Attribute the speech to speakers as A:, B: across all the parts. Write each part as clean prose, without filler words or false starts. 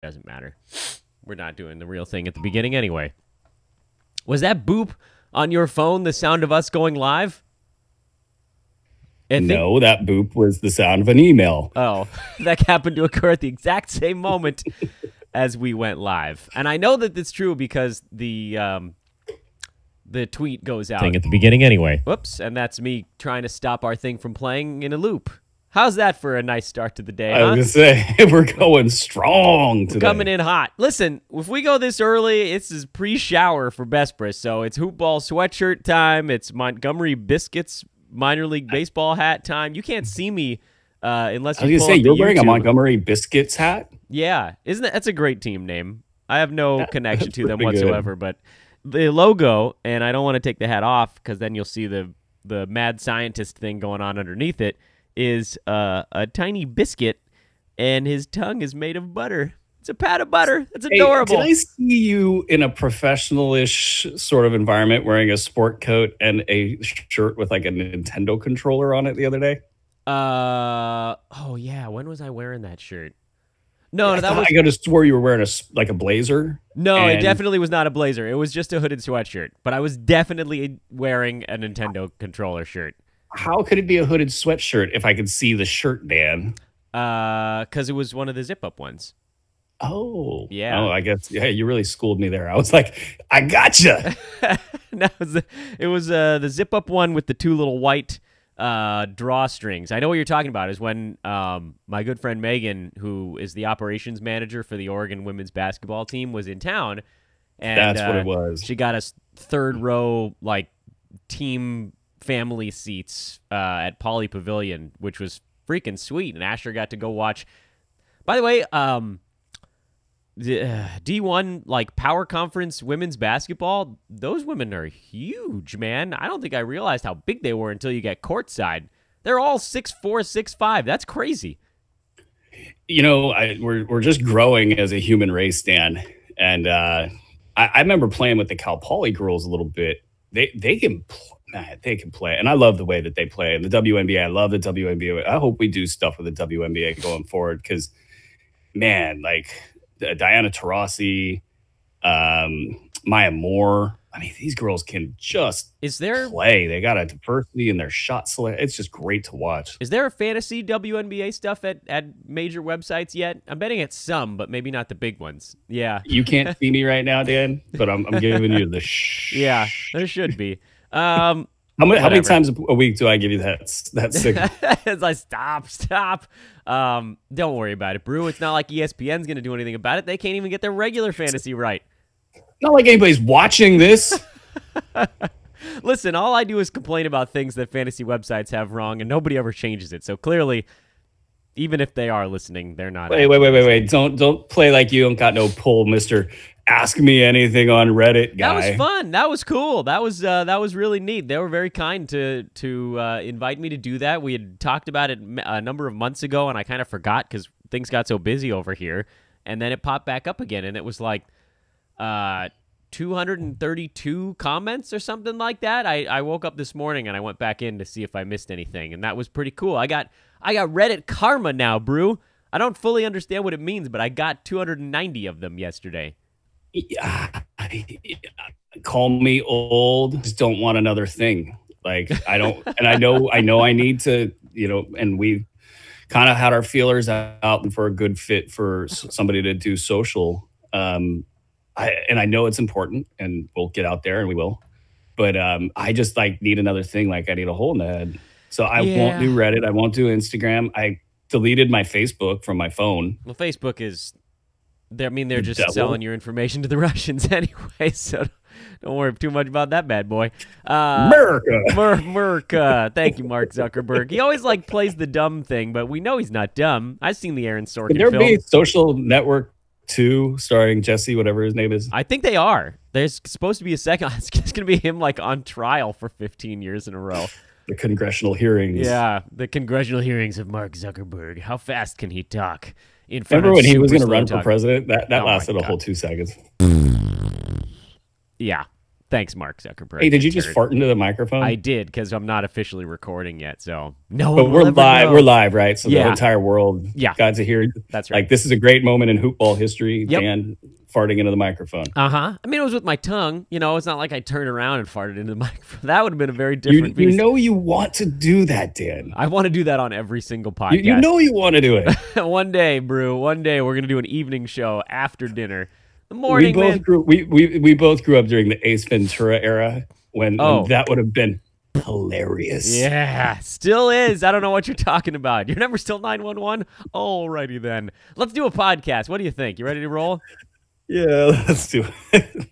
A: Doesn't matter. We're not doing the real thing at the beginning anyway. Was that boop on your phone the sound of us going live?
B: No, that boop was the sound of an email.
A: Oh, that happened to occur at the exact same moment as we went live. And I know that it's true because the tweet goes out
B: At the beginning anyway.
A: Whoops, and that's me trying to stop our thing from playing in a loop. How's that for a nice start to the day,
B: I was going to say, we're going strong today.
A: Coming in hot. Listen, if we go this early, this is pre-shower for Besbris, so it's hoopball sweatshirt time. It's Montgomery Biscuits minor league baseball hat time. You can't see me unless you
B: I was going to say, you're wearing a Montgomery Biscuits hat?
A: Yeah. That's a great team name. I have no connection to them whatsoever, but the logo, and I don't want to take the hat off because then you'll see the mad scientist thing going on underneath it, is a tiny biscuit, and his tongue is made of butter. It's a pat of butter. That's adorable.
B: Hey, did I see you in a professional-ish sort of environment wearing a sport coat and a shirt with like a Nintendo controller on it the other day?
A: Oh yeah. When was I wearing that shirt? No, that was.
B: I could have swore you were wearing a blazer.
A: No, it definitely was not a blazer. It was just a hooded sweatshirt. But I was definitely wearing a Nintendo controller shirt.
B: How could it be a hooded sweatshirt if I could see the shirt, Dan?
A: Because it was one of the zip-up ones.
B: Oh.
A: Yeah.
B: Oh, I guess. Yeah, you really schooled me there. I was like, I gotcha.
A: No, it was the zip-up one with the two little white drawstrings. I know what you're talking about. Is when my good friend Megan, who is the operations manager for the Oregon women's basketball team, was in town. And
B: that's what it was.
A: She got us third row, like, team family seats at Poly Pavilion, which was freaking sweet. And Asher got to go watch. By the way, D1 like power conference women's basketball, those women are huge, man. I don't think I realized how big they were until you get courtside. They're all 6'4", 6'5". That's crazy.
B: You know, we're just growing as a human race, Dan. And I remember playing with the Cal Poly girls a little bit. They can play, and I love the way that they play. And the WNBA, I love the WNBA. I hope we do stuff with the WNBA going forward because, man, like Diana Taurasi, Maya Moore. I mean, these girls can just play. They got a diversity in their shot select. It's just great to watch.
A: Is there a fantasy WNBA stuff at major websites yet? I'm betting it's some, but maybe not the big ones. Yeah.
B: You can't see me right now, Dan, but I'm giving you the
A: Yeah, there should be.
B: How many times a week do I give you that signal?
A: It's like, stop. Don't worry about it, Brew. It's not like ESPN's going to do anything about it. They can't even get their regular fantasy right.
B: Not like anybody's watching this.
A: Listen, all I do is complain about things that fantasy websites have wrong, and nobody ever changes it. So clearly, even if they are listening, they're not.
B: Wait. Don't play like you don't got no pull, Mister. Ask me anything on Reddit, guy.
A: That was fun. That was cool. That was really neat. They were very kind to invite me to do that. We had talked about it a number of months ago, and I kind of forgot because things got so busy over here. And then it popped back up again, and it was like 232 comments or something like that. I woke up this morning and I went back in to see if I missed anything, and that was pretty cool. I got Reddit karma now, Brew. I don't fully understand what it means, but I got 290 of them yesterday.
B: Yeah, call me old. Just don't want another thing. Like I don't, and I know I need to, and we kind of had our feelers out for a good fit for somebody to do social. I know it's important, and we'll get out there and we will. But I just like need another thing. Like I need a hole in the head. So I won't do Reddit. I won't do Instagram. I deleted my Facebook from my phone.
A: Well, Facebook is. They're just selling your information to the Russians anyway, so don't worry too much about that bad boy. America. Thank you, Mark Zuckerberg. He always plays the dumb thing, but we know he's not dumb. I've seen the Aaron Sorkin film.
B: Could there be Social Network 2 starring Jesse, whatever his name is?
A: I think they are. There's supposed to be a second. It's going to be him on trial for 15 years in a row.
B: The congressional hearings.
A: Yeah, the congressional hearings of Mark Zuckerberg. How fast can he talk?
B: Remember when he was going to run for president? That lasted a whole 2 seconds.
A: Yeah. Thanks, Mark Zuckerberg.
B: Hey, did you just fart into the microphone?
A: I did, because I'm not officially recording yet, so no
B: but
A: one
B: we're
A: will ever
B: live.
A: know.
B: We're live, right? So the entire world got to hear.
A: That's right.
B: Like, this is a great moment in hoopball history. Dan farting into the microphone.
A: I mean, it was with my tongue. You know, it's not like I turned around and farted into the microphone. That would have been a very different.
B: You know, you want to do that, Dan.
A: I want to do that on every single podcast.
B: You know, you want to do it.
A: One day, Brew. One day, we're gonna do an evening show after dinner. The morning,
B: we both grew up during the Ace Ventura era when that would have been hilarious.
A: Yeah, still is. I don't know what you're talking about. Your number's still 911? Alrighty then. Let's do a podcast. What do you think? You ready to roll?
B: Yeah, let's do it.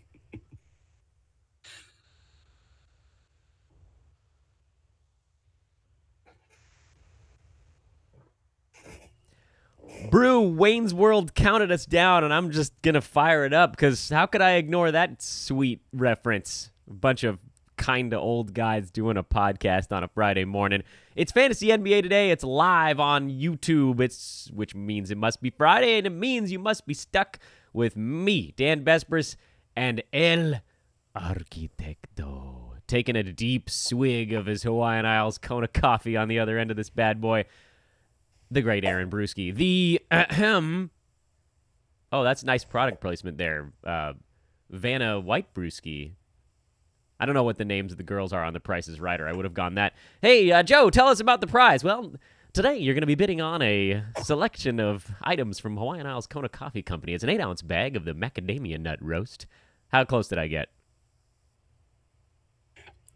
A: Brew, Wayne's World counted us down, and I'm just going to fire it up because how could I ignore that sweet reference? A bunch of kind of old guys doing a podcast on a Friday morning. It's Fantasy NBA Today. It's live on YouTube, which means it must be Friday, and it means you must be stuck with me, Dan Besbris, and El Arquitecto, taking a deep swig of his Hawaiian Isles Kona coffee on the other end of this bad boy. The great Aaron Bruski. The oh, that's nice product placement there. Vanna White Bruski. I don't know what the names of the girls are on The Price is Right, or I would have gone that. Hey, Joe, tell us about the prize. Well, today you're going to be bidding on a selection of items from Hawaiian Isles Kona Coffee Company. It's an 8-ounce bag of the macadamia nut roast. How close did I get?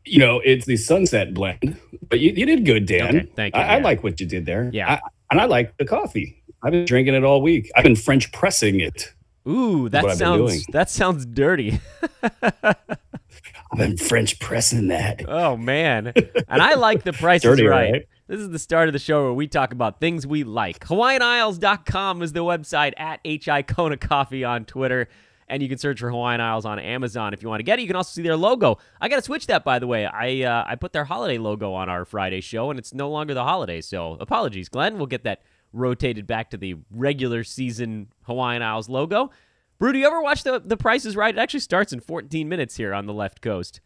B: You know, it's the sunset blend, but you did good, Dan.
A: Okay, thank you.
B: I like what you did there.
A: Yeah.
B: And I like the coffee. I've been drinking it all week. I've been French pressing it.
A: Ooh, that sounds dirty.
B: I've been French pressing that.
A: Oh, man. And I like The Price is Right. This is the start of the show where we talk about things we like. HawaiianIsles.com is the website, at HI Kona Coffee on Twitter. And you can search for Hawaiian Isles on Amazon if you want to get it. You can also see their logo. I got to switch that, by the way. I put their holiday logo on our Friday show, and it's no longer the holidays. So apologies, Glenn. We'll get that rotated back to the regular season Hawaiian Isles logo. Brew, do you ever watch The Price is Right? It actually starts in 14 minutes here on the left coast.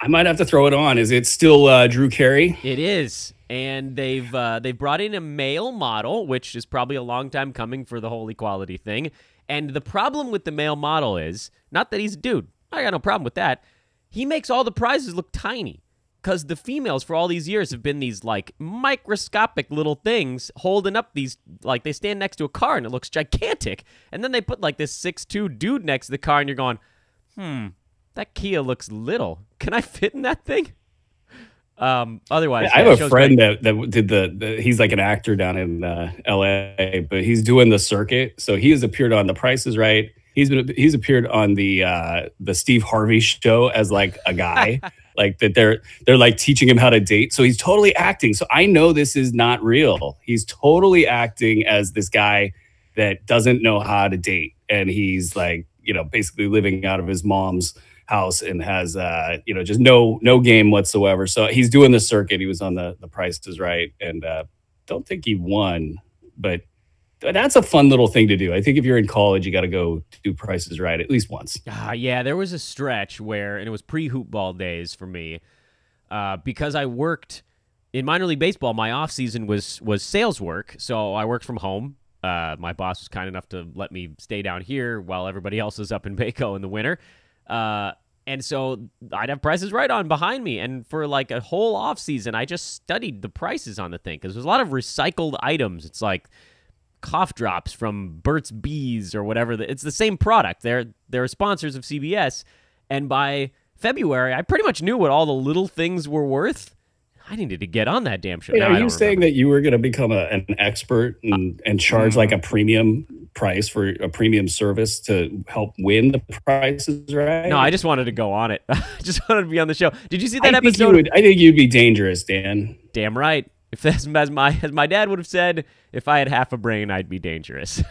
B: I might have to throw it on. Is it still Drew Carey?
A: It is. And they've brought in a male model, which is probably a long time coming for the whole equality thing. And the problem with the male model is, not that he's a dude. I got no problem with that. He makes all the prizes look tiny. Because the females for all these years have been these, like, microscopic little things holding up these, like, they stand next to a car and it looks gigantic. And then they put, like, this 6'2" dude next to the car and you're going, that Kia looks little. Can I fit in that thing? Otherwise,
B: I have a friend that did he's like an actor down in LA, but he's doing the circuit. So he has appeared on The Price is Right. He's appeared on the Steve Harvey show as like a guy, like that they're like teaching him how to date. So he's totally acting. So I know this is not real. He's totally acting as this guy that doesn't know how to date, and he's like, you know, basically living out of his mom's house and has you know, just no game whatsoever. So he's doing the circuit. He was on the Price is Right, and don't think he won, but that's a fun little thing to do. I think if you're in college, you got to go do Price is Right at least once.
A: Yeah, there was a stretch where, and it was pre-hoop ball days for me, because I worked in minor league baseball. My off season was sales work, so I worked from home. My boss was kind enough to let me stay down here while everybody else is up in Baco in the winter. And so I'd have Prices Right on behind me. And for like a whole off season, I just studied the prices on the thing because there's a lot of recycled items. It's like cough drops from Burt's Bees or whatever. It's the same product. They're sponsors of CBS. And by February, I pretty much knew what all the little things were worth. I needed to get on that damn show.
B: Are you saying that you were going to become an expert and charge like a premium price for a premium service to help win the Prices Right?
A: No, I just wanted to go on it. I just wanted to be on the show. Did you see that episode?
B: I think you'd be dangerous, Dan.
A: Damn right. If that's as my dad would have said, if I had half a brain, I'd be dangerous.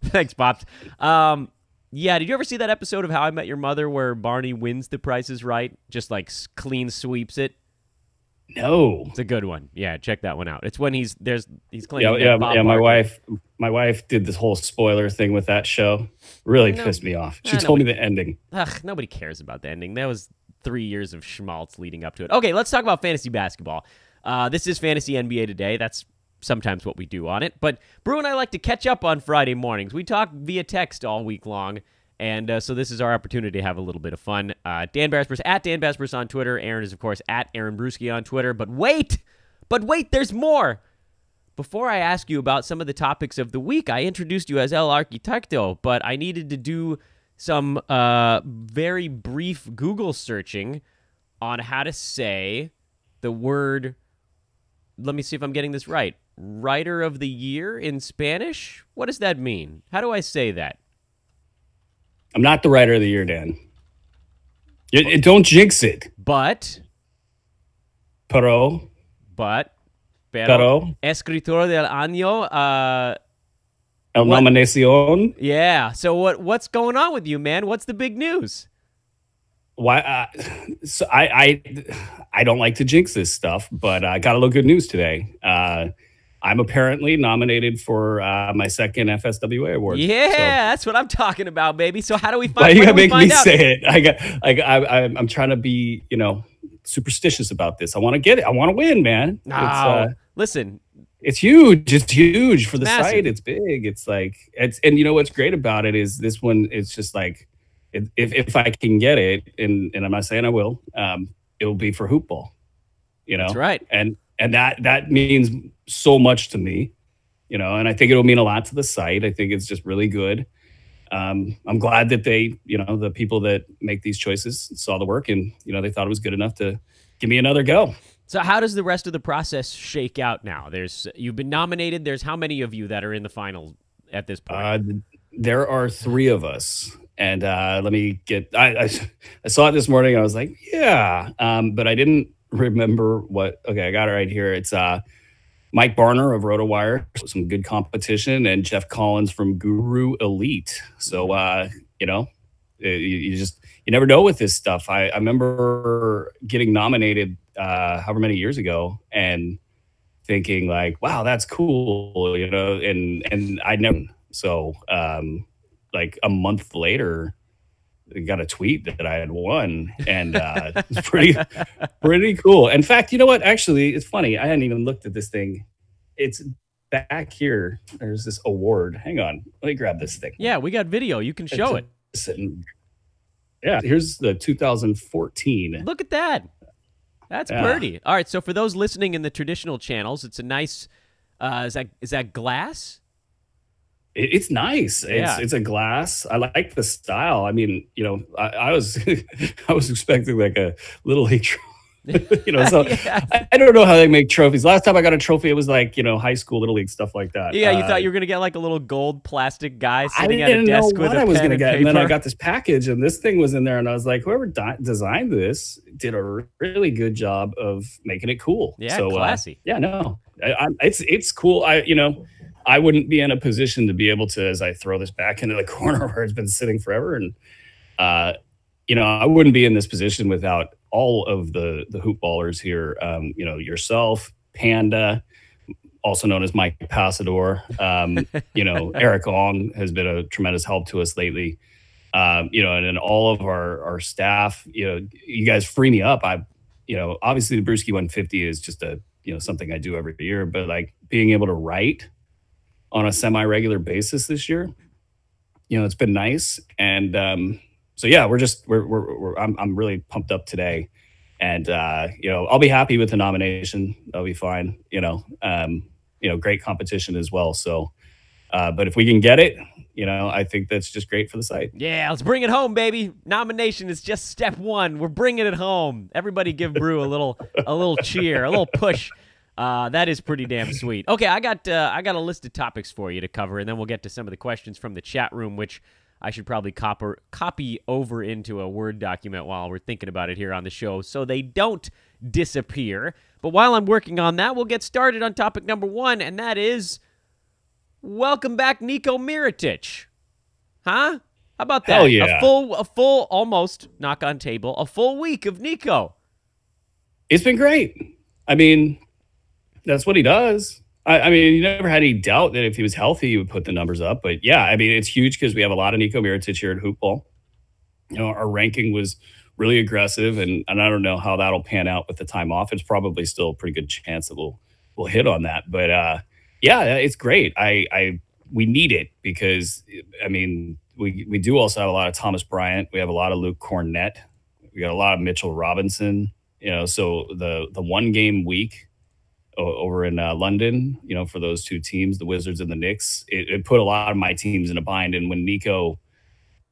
A: Thanks, Pops. Yeah, did you ever see that episode of How I Met Your Mother where Barney wins the Price is Right? Just like clean sweeps it?
B: No.
A: It's a good one. Yeah, check that one out. It's when he's claiming
B: Yeah.
A: Bob
B: My wife did this whole spoiler thing with that show. Really pissed me off. She told me the ending.
A: Nobody cares about the ending. That was 3 years of schmaltz leading up to it. Okay, let's talk about fantasy basketball. This is Fantasy NBA Today. That's sometimes what we do on it. But Brew and I like to catch up on Friday mornings. We talk via text all week long. And so this is our opportunity to have a little bit of fun. Dan Besbris, at Dan Besbris on Twitter. Aaron is, of course, at Aaron Bruski on Twitter. But wait, there's more. Before I ask you about some of the topics of the week, I introduced you as El Arquitecto, but I needed to do some very brief Google searching on how to say the word, let me see if I'm getting this right, Writer of the Year in Spanish? What does that mean? How do I say that?
B: I'm not the writer of the year, Dan. Don't jinx it. Pero.
A: Escritor del año.
B: El nominación.
A: Yeah. So what's going on with you, man? What's the big news?
B: Why? So I don't like to jinx this stuff, but I got a little good news today. I'm apparently nominated for my second FSWA award.
A: Yeah,
B: so.
A: That's what I'm talking about, baby. So how do we find?
B: Why you gotta make me say it? I'm trying to be, superstitious about this. I want to get it. I want to win, man.
A: Listen,
B: it's huge. It's huge for the
A: massive.
B: site. It's big. And what's great about it is this one. It's just like if I can get it, and I'm not saying I will, it will be for hoop ball.
A: That's right.
B: And that means so much to me, and I think it'll mean a lot to the site. I think it's just really good. I'm glad that they, the people that make these choices saw the work and, they thought it was good enough to give me another go.
A: So how does the rest of the process shake out now? You've been nominated. There's how many of you that are in the final at this point?
B: There are 3 of us. And let me get, I saw it this morning. I was like, yeah, but I didn't remember okay, I got it right here. It's Mike Barner of RotoWire, some good competition, and Jeff Collins from Guru Elite. So you never know with this stuff. I remember getting nominated however many years ago and thinking like, wow, that's cool, and I never. So like a month later, I got a tweet that I had won, and it's pretty cool. In fact, you know what? Actually, it's funny. I hadn't even looked at this thing. It's back here. There's this award. Hang on. Let me grab this thing.
A: Yeah, we got video. You can show it.
B: Yeah, here's the 2014.
A: Look at that. That's pretty. All right, so for those listening in the traditional channels, it's a nice, is that glass?
B: It's nice. It's a glass. I like the style. I mean, I was I was expecting like a Little League trophy. So yeah. I don't know how they make trophies. Last time I got a trophy, it was like, high school, Little League, stuff like that.
A: Yeah, you thought you were going to get like a little gold plastic guy sitting at a desk with a pen
B: I was
A: going to
B: get.
A: And
B: then I got this package and this thing was in there and I was like, whoever designed this did a really good job of making it cool.
A: Yeah, so, classy.
B: It's cool. I wouldn't be in a position to be able to, as I throw this back into the corner where it's been sitting forever. And, I wouldn't be in this position without all of the hoop ballers here. Yourself, Panda, also known as Mike Passador. Eric Ong has been a tremendous help to us lately. And then all of our staff, you guys free me up. Obviously the Bruski 150 is just something I do every year, but like being able to write on a semi-regular basis this year, it's been nice. And so yeah, I'm really pumped up today, and I'll be happy with the nomination. I'll be fine. Great competition as well. So, but if we can get it, I think that's just great for the site.
A: Yeah, let's bring it home, baby. Nomination is just step 1. We're bringing it home. Everybody give Brew a little cheer, a little push. That is pretty damn sweet. Okay, I got a list of topics for you to cover, and then we'll get to some of the questions from the chat room, which I should probably copy over into a Word document while we're thinking about it here on the show so they don't disappear. But while I'm working on that, we'll get started on topic number 1, and that is welcome back Nico Mirotic. Huh? How about that?
B: Hell yeah.
A: A full, almost, knock on table, a full week of Nico.
B: It's been great. I mean, that's what he does. I mean, you never had any doubt that if he was healthy, he would put the numbers up. But yeah, I mean, it's huge because we have a lot of Nico Mirotic here at Hoop Ball. You know, our ranking was really aggressive, and I don't know how that'll pan out with the time off. It's probably still a pretty good chance that we'll hit on that. But yeah, it's great. We need it because I mean, we do also have a lot of Thomas Bryant. We have a lot of Luke Cornett. We got a lot of Mitchell Robinson. You know, so the 1 game week over in London, you know, for those two teams, the Wizards and the Knicks, it put a lot of my teams in a bind. And when Nico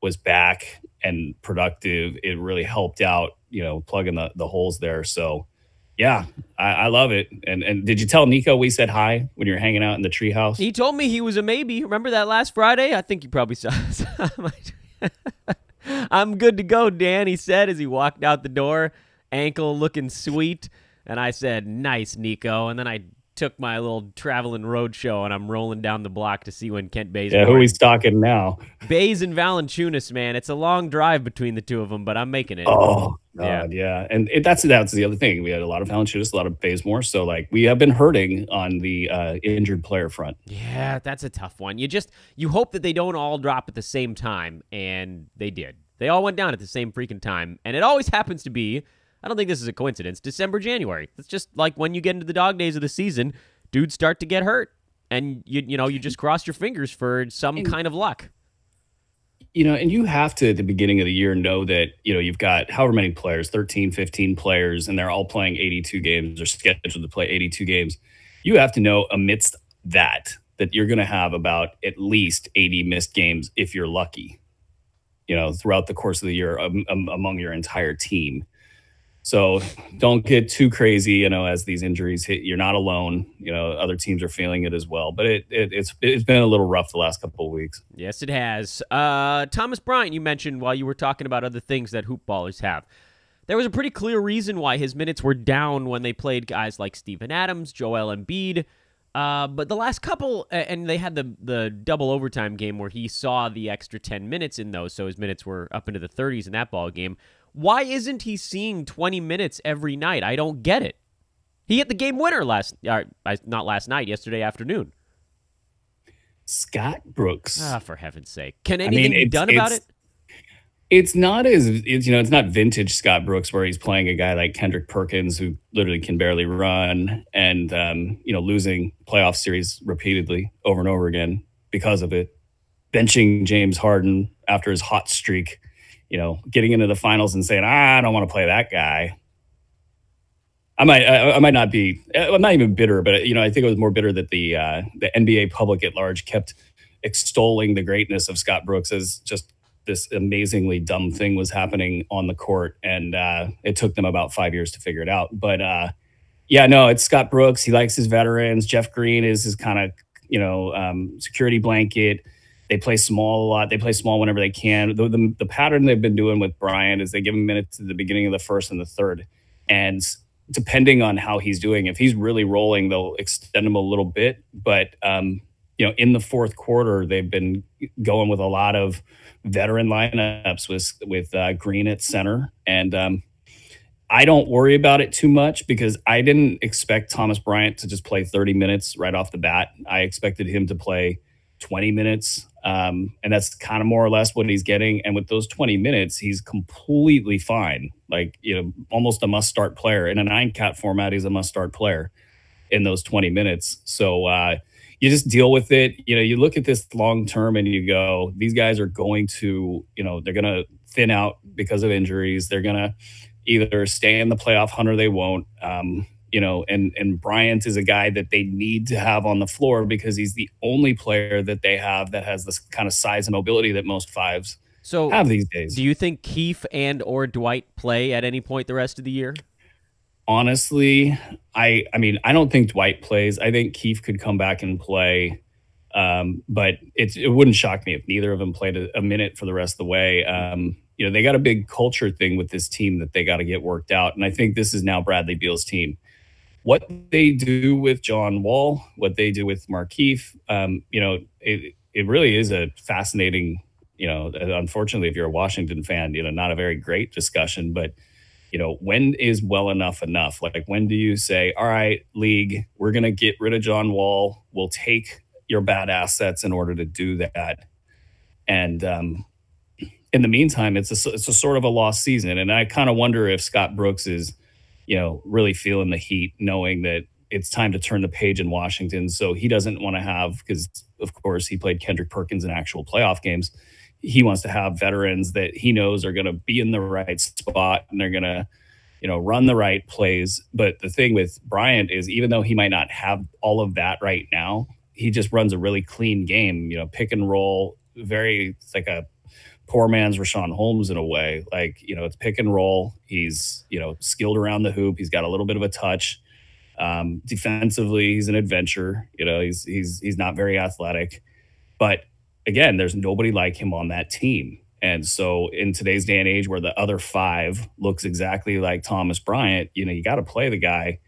B: was back and productive, it really helped out, you know, plugging the holes there. So, yeah, I love it. And did you tell Nico we said hi when you're hanging out in the treehouse?
A: He told me he was a maybe. Remember that last Friday? I think you probably saw my I'm good to go, Dan, he said as he walked out the door, ankle looking sweet. And I said, nice, Nico. And then I took my little traveling road show, and I'm rolling down the block to see when Kent Bay's
B: who he's stalking now.
A: Bays and Valanciunas, man. It's a long drive between the two of them, but I'm making it.
B: Oh, God, yeah. And that's the other thing. We had a lot of Valanciunas, a lot of Bazemore. So, like, we have been hurting on the injured player front.
A: Yeah, that's a tough one. You hope that they don't all drop at the same time, and they did. They all went down at the same freaking time, and it always happens to be, I don't think this is a coincidence, December, January. It's just like when you get into the dog days of the season, dudes start to get hurt, and you just cross your fingers for some kind of luck.
B: You know, and you have to, at the beginning of the year, know that, you know, you've got however many players, 13, 15 players, and they're all playing 82 games or scheduled to play 82 games. You have to know amidst that you're going to have about at least 80 missed games if you're lucky, you know, throughout the course of the year among your entire team. So don't get too crazy, you know, as these injuries hit. You're not alone. You know, other teams are feeling it as well. But it's been a little rough the last couple of weeks.
A: Yes, it has. Thomas Bryant, you mentioned while you were talking about other things that hoop ballers have. There was a pretty clear reason why his minutes were down when they played guys like Steven Adams, Joel Embiid. But the last couple, and they had the double overtime game where he saw the extra 10 minutes in those, so his minutes were up into the 30s in that ball game. Why isn't he seeing 20 minutes every night? I don't get it. He hit the game winner yesterday afternoon.
B: Scott Brooks.
A: Ah, for heaven's sake. Can anything be done about it?
B: It's not it's not vintage Scott Brooks where he's playing a guy like Kendrick Perkins who literally can barely run and, losing playoff series repeatedly over and over again because of it. Benching James Harden after his hot streak. You know, getting into the finals and saying, I don't want to play that guy. I'm not even bitter, but, you know, I think it was more bitter that the NBA public at large kept extolling the greatness of Scott Brooks as just this amazingly dumb thing was happening on the court. And it took them about 5 years to figure it out. But it's Scott Brooks. He likes his veterans. Jeff Green is his kind of, security blanket. They play small a lot. They play small whenever they can. The pattern they've been doing with Brian is they give him minutes at the beginning of the first and the third. And depending on how he's doing, if he's really rolling, they'll extend him a little bit. But, in the fourth quarter, they've been going with a lot of veteran lineups with Green at center. And I don't worry about it too much because I didn't expect Thomas Bryant to just play 30 minutes right off the bat. I expected him to play 20 minutes. And that's kind of more or less what he's getting. And with those 20 minutes, he's completely fine. Like, you know, almost a must-start player. In a 9-cat format, he's a must-start player in those 20 minutes. So you just deal with it. You know, you look at this long-term and you go, these guys are going to, you know, they're going to thin out because of injuries. They're going to either stay in the playoff hunt or they won't. And Bryant is a guy that they need to have on the floor because he's the only player that they have that has this kind of size and mobility that most fives have these days.
A: Do you think Keefe and or Dwight play at any point the rest of the year?
B: Honestly, I don't think Dwight plays. I think Keefe could come back and play, but it wouldn't shock me if neither of them played a minute for the rest of the way. They got a big culture thing with this team that they got to get worked out, and I think this is now Bradley Beal's team. What they do with John Wall, what they do with Markieff, it really is a fascinating, unfortunately, if you're a Washington fan, not a very great discussion, but when is well enough enough? Like, when do you say, all right, league, we're going to get rid of John Wall. We'll take your bad assets in order to do that. And in the meantime, it's a sort of a lost season. And I kind of wonder if Scott Brooks is, really feeling the heat, knowing that it's time to turn the page in Washington. So he doesn't want to have, because of course he played Kendrick Perkins in actual playoff games. He wants to have veterans that he knows are going to be in the right spot and they're going to, run the right plays. But the thing with Bryant is, even though he might not have all of that right now, he just runs a really clean game, pick and roll, it's like a poor man's Rashawn Holmes in a way. Like, it's pick and roll. He's, skilled around the hoop. He's got a little bit of a touch. Defensively, he's an adventure. He's not very athletic. But again, there's nobody like him on that team. And so in today's day and age where the other five looks exactly like Thomas Bryant, you got to play the guy.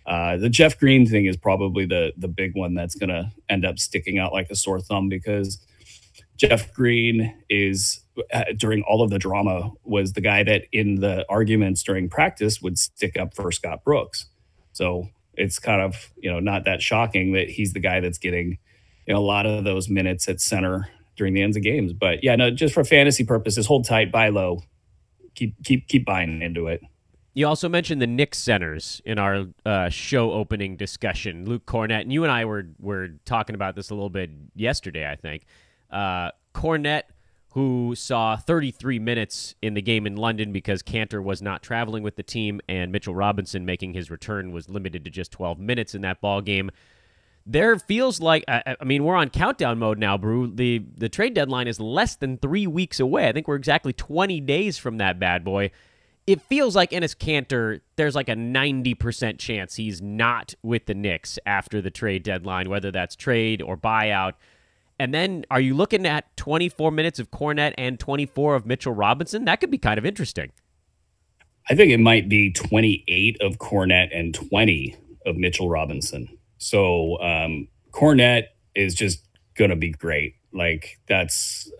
B: The Jeff Green thing is probably the big one that's going to end up sticking out like a sore thumb, because Jeff Green is, during all of the drama, was the guy that in the arguments during practice would stick up for Scott Brooks. So it's kind of, not that shocking that he's the guy that's getting, a lot of those minutes at center during the ends of games. But yeah, no, just for fantasy purposes, hold tight, buy low, keep buying into it.
A: You also mentioned the Knicks centers in our show opening discussion. Luke Cornett, and you and I were talking about this a little bit yesterday, I think. Cornett, who saw 33 minutes in the game in London because Cantor was not traveling with the team, and Mitchell Robinson, making his return, was limited to just 12 minutes in that ball game. There feels like, we're on countdown mode now, Brew. The trade deadline is less than 3 weeks away. I think we're exactly 20 days from that bad boy. It feels like Enes Kanter, there's like a 90% chance he's not with the Knicks after the trade deadline, whether that's trade or buyout. And then are you looking at 24 minutes of Cornett and 24 of Mitchell Robinson? That could be kind of interesting.
B: I think it might be 28 of Cornett and 20 of Mitchell Robinson. So Cornett is just going to be great. Like,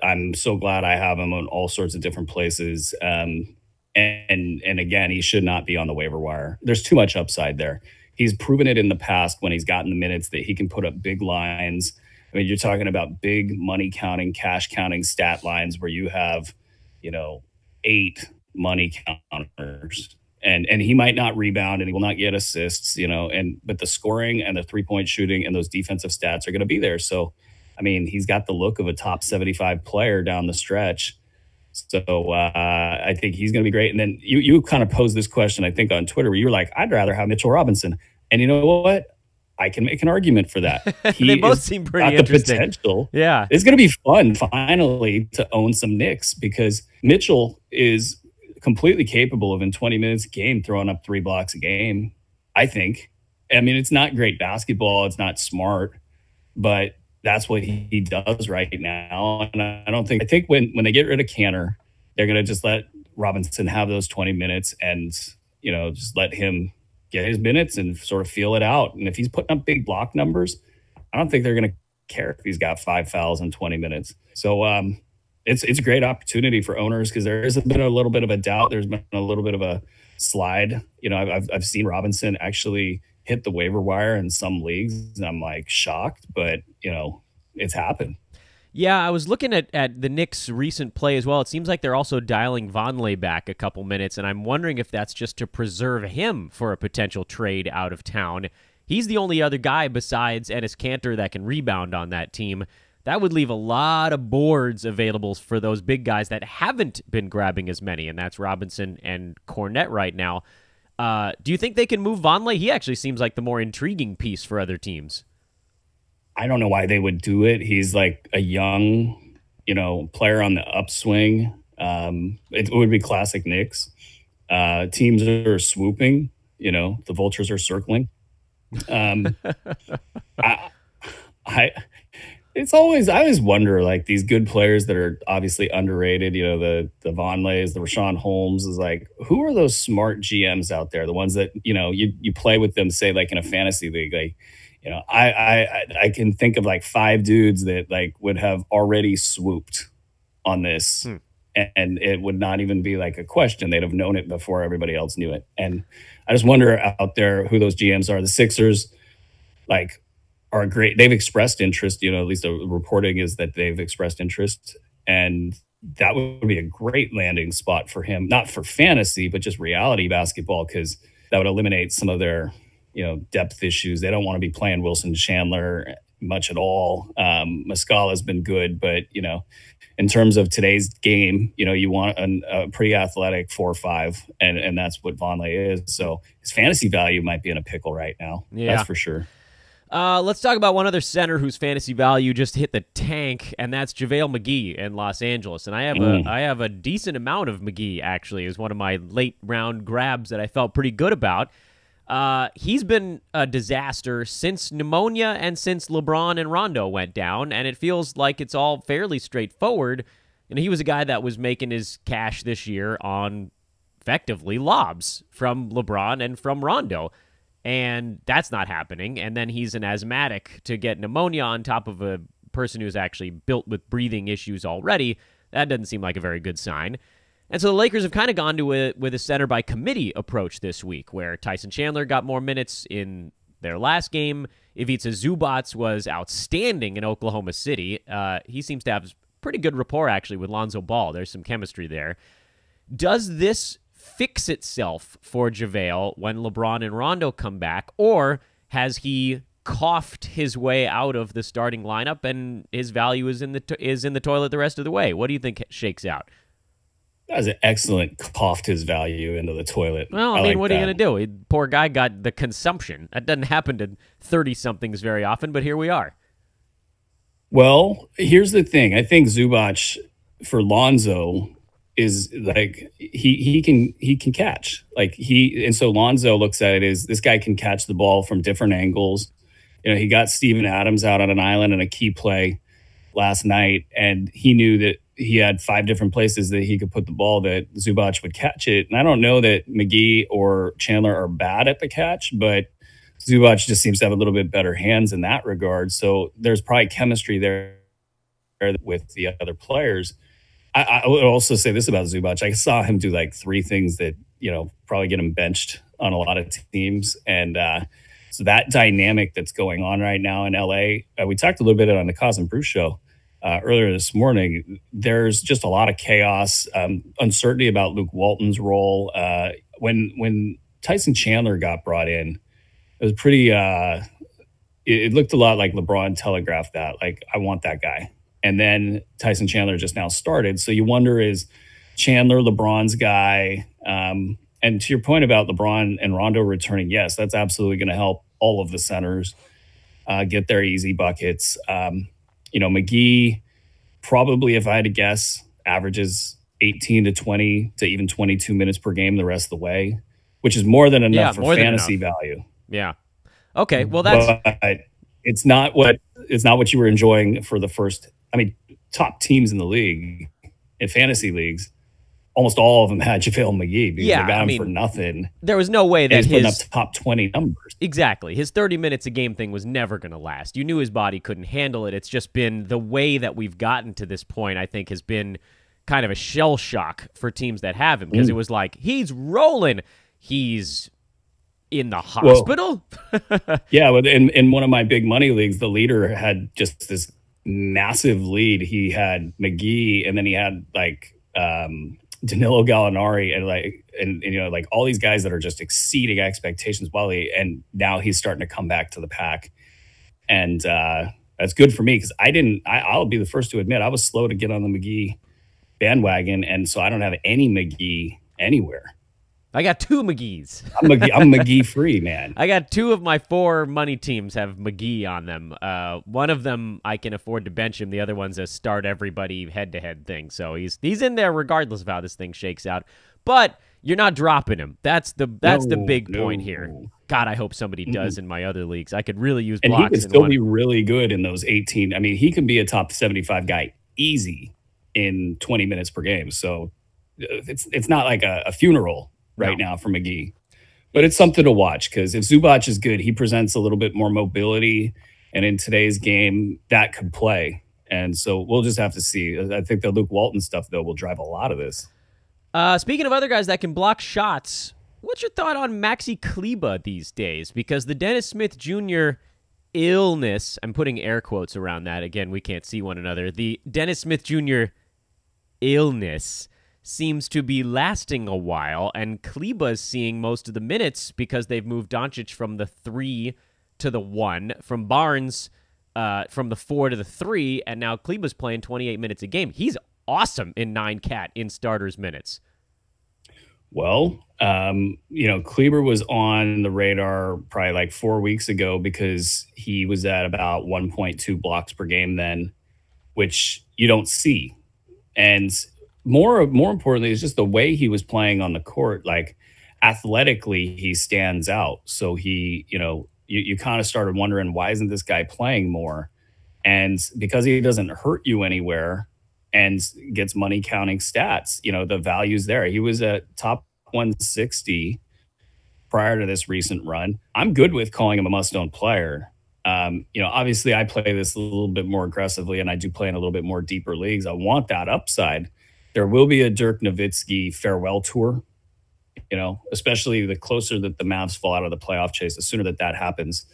B: I'm so glad I have him on all sorts of different places. And again, he should not be on the waiver wire. There's too much upside there. He's proven it in the past when he's gotten the minutes that he can put up big lines. I mean, you're talking about big money counting, cash counting stat lines where you have, 8 money counters, and he might not rebound and he will not get assists, but the scoring and the 3-point shooting and those defensive stats are going to be there. So, I mean, he's got the look of a top 75 player down the stretch. So I think he's going to be great. And then you kind of posed this question, I think, on Twitter, where you were like, I'd rather have Mitchell Robinson. And you know what? I can make an argument for that.
A: They both seem pretty interesting.
B: The potential.
A: Yeah.
B: It's going to be fun finally to own some Knicks, because Mitchell is completely capable of, in 20 minutes a game, throwing up 3 blocks a game, I think. I mean, it's not great basketball. It's not smart, but that's what he does right now. And I think when they get rid of Cantor, they're going to just let Robinson have those 20 minutes and, just let him get his minutes and sort of feel it out. And if he's putting up big block numbers, I don't think they're going to care if he's got 5 fouls in 20 minutes. So it's a great opportunity for owners, because there has been a little bit of a doubt. There's been a little bit of a slide. I've seen Robinson actually hit the waiver wire in some leagues, and I'm like shocked, but it's happened.
A: Yeah, I was looking at the Knicks' recent play as well. It seems like they're also dialing Vonleh back a couple minutes, and I'm wondering if that's just to preserve him for a potential trade out of town. He's the only other guy besides Enes Kanter that can rebound on that team. That would leave a lot of boards available for those big guys that haven't been grabbing as many, and that's Robinson and Cornett right now. Do you think they can move Vonleh? He actually seems like the more intriguing piece for other teams.
B: I don't know why they would do it. He's like a young, player on the upswing. It would be classic Knicks. Teams are swooping, the vultures are circling. I always wonder, like, these good players that are obviously underrated, the Vonlehs, the Rashawn Holmes, is like, who are those smart GMs out there? The ones that, you play with them, say, like in a fantasy league, like, I can think of like 5 dudes that like would have already swooped on this and it would not even be like a question. They'd have known it before everybody else knew it. And I just wonder out there who those GMs are. The Sixers, like, are great. They've expressed interest, at least the reporting is that they've expressed interest. And that would be a great landing spot for him, not for fantasy, but just reality basketball, because that would eliminate some of their, depth issues. They don't want to be playing Wilson Chandler much at all. Muscala's been good, but, in terms of today's game, you want a pretty athletic 4-5, and that's what Vonleh is. So his fantasy value might be in a pickle right now. Yeah. That's for sure.
A: Let's talk about one other center whose fantasy value just hit the tank, and that's JaVale McGee in Los Angeles. And I have a decent amount of McGee, actually. It was one of my late round grabs that I felt pretty good about. He's been a disaster since pneumonia and since LeBron and Rondo went down, and it feels like it's all fairly straightforward. And he was a guy that was making his cash this year on effectively lobs from LeBron and from Rondo. And that's not happening. And then he's an asthmatic to get pneumonia on top of a person who's actually built with breathing issues already. That doesn't seem like a very good sign. And so the Lakers have kind of gone with a center by committee approach this week, where Tyson Chandler got more minutes in their last game. Ivica Zubac was outstanding in Oklahoma City. He seems to have pretty good rapport, actually, with Lonzo Ball. There's some chemistry there. Does this fix itself for JaVale when LeBron and Rondo come back, or has he coughed his way out of the starting lineup and his value is in the toilet the rest of the way? What do you think shakes out?
B: That was an excellent coughed his value into the toilet.
A: Well, I mean, what are you going to do? Poor guy got the consumption. That doesn't happen to 30-somethings very often, but here we are.
B: Well, here's the thing. I think Zubac for Lonzo is like he can catch. And so Lonzo looks at it as this guy can catch the ball from different angles. He got Steven Adams out on an island in a key play last night, and he knew that he had 5 different places that he could put the ball that Zubac would catch it. And I don't know that McGee or Chandler are bad at the catch, but Zubac just seems to have a little bit better hands in that regard. So there's probably chemistry there with the other players. I would also say this about Zubac. I saw him do like 3 things that, probably get him benched on a lot of teams. And so that dynamic that's going on right now in LA, we talked a little bit on the Cos and Bruce show earlier this morning. There's just a lot of chaos, uncertainty about Luke Walton's role. When Tyson Chandler got brought in, it was pretty, it looked a lot like LeBron telegraphed that, like, I want that guy. And then Tyson Chandler just now started. So you wonder, is Chandler LeBron's guy? And to your point about LeBron and Rondo returning, yes, that's absolutely going to help all of the centers get their easy buckets. McGee probably, if I had to guess, averages 18 to 20 to even 22 minutes per game the rest of the way, which is more than enough for fantasy value.
A: Yeah. Okay. Well, that's
B: it's not what you were enjoying for the first. I mean, top teams in the league, in fantasy leagues, almost all of them had JaVale McGee because they got him for nothing.
A: There was no way that
B: he's putting up top 20 numbers.
A: Exactly. His 30 minutes a game thing was never going to last. You knew his body couldn't handle it. It's just been the way that we've gotten to this point, I think, has been kind of a shell shock for teams that have him, because it was like, he's rolling. He's in the hospital?
B: Yeah, but in one of my big money leagues, the leader had just this massive lead. He had McGee, and then he had like Danilo Gallinari, and like all these guys that are just exceeding expectations. And now he's starting to come back to the pack, and that's good for me because I'll be the first to admit I was slow to get on the McGee bandwagon, and so I don't have any McGee anywhere.
A: I got 2 McGees.
B: I'm McGee free, man.
A: I got 2 of my 4 money teams have McGee on them. One of them I can afford to bench him. The other one's a start everybody head-to-head thing. So he's in there regardless of how this thing shakes out. But you're not dropping him. That's the big point here. God, I hope somebody does in my other leagues. I could really use blocks.
B: And he could still be really good in those 18. I mean, he can be a top 75 guy easy in 20 minutes per game. So it's not like a funeral right now for McGee. But it's something to watch because if Zubac is good, he presents a little bit more mobility. And in today's game, that could play. And so we'll just have to see. I think the Luke Walton stuff, though, will drive a lot of this.
A: Speaking of other guys that can block shots, what's your thought on Maxi Kleber these days? Because the Dennis Smith Jr. illness, I'm putting air quotes around that. Again, we can't see one another. The Dennis Smith Jr. illness seems to be lasting a while, and Kleber's seeing most of the minutes because they've moved Doncic from the 3 to the 1, from Barnes from the 4 to the 3, and now Kleber's playing 28 minutes a game. He's awesome in 9-cat in starters minutes.
B: Well, Kleber was on the radar probably like 4 weeks ago because he was at about 1.2 blocks per game then, which you don't see. And more importantly, is just the way he was playing on the court. Like athletically, he stands out. So he, you kind of started wondering, why isn't this guy playing more? And because he doesn't hurt you anywhere and gets money counting stats, the value's there. He was at top 160 prior to this recent run. I'm good with calling him a must-own player. Obviously I play this a little bit more aggressively, and I do play in a little bit more deeper leagues. I want that upside. There will be a Dirk Nowitzki farewell tour, especially the closer that the Mavs fall out of the playoff chase. The sooner that happens,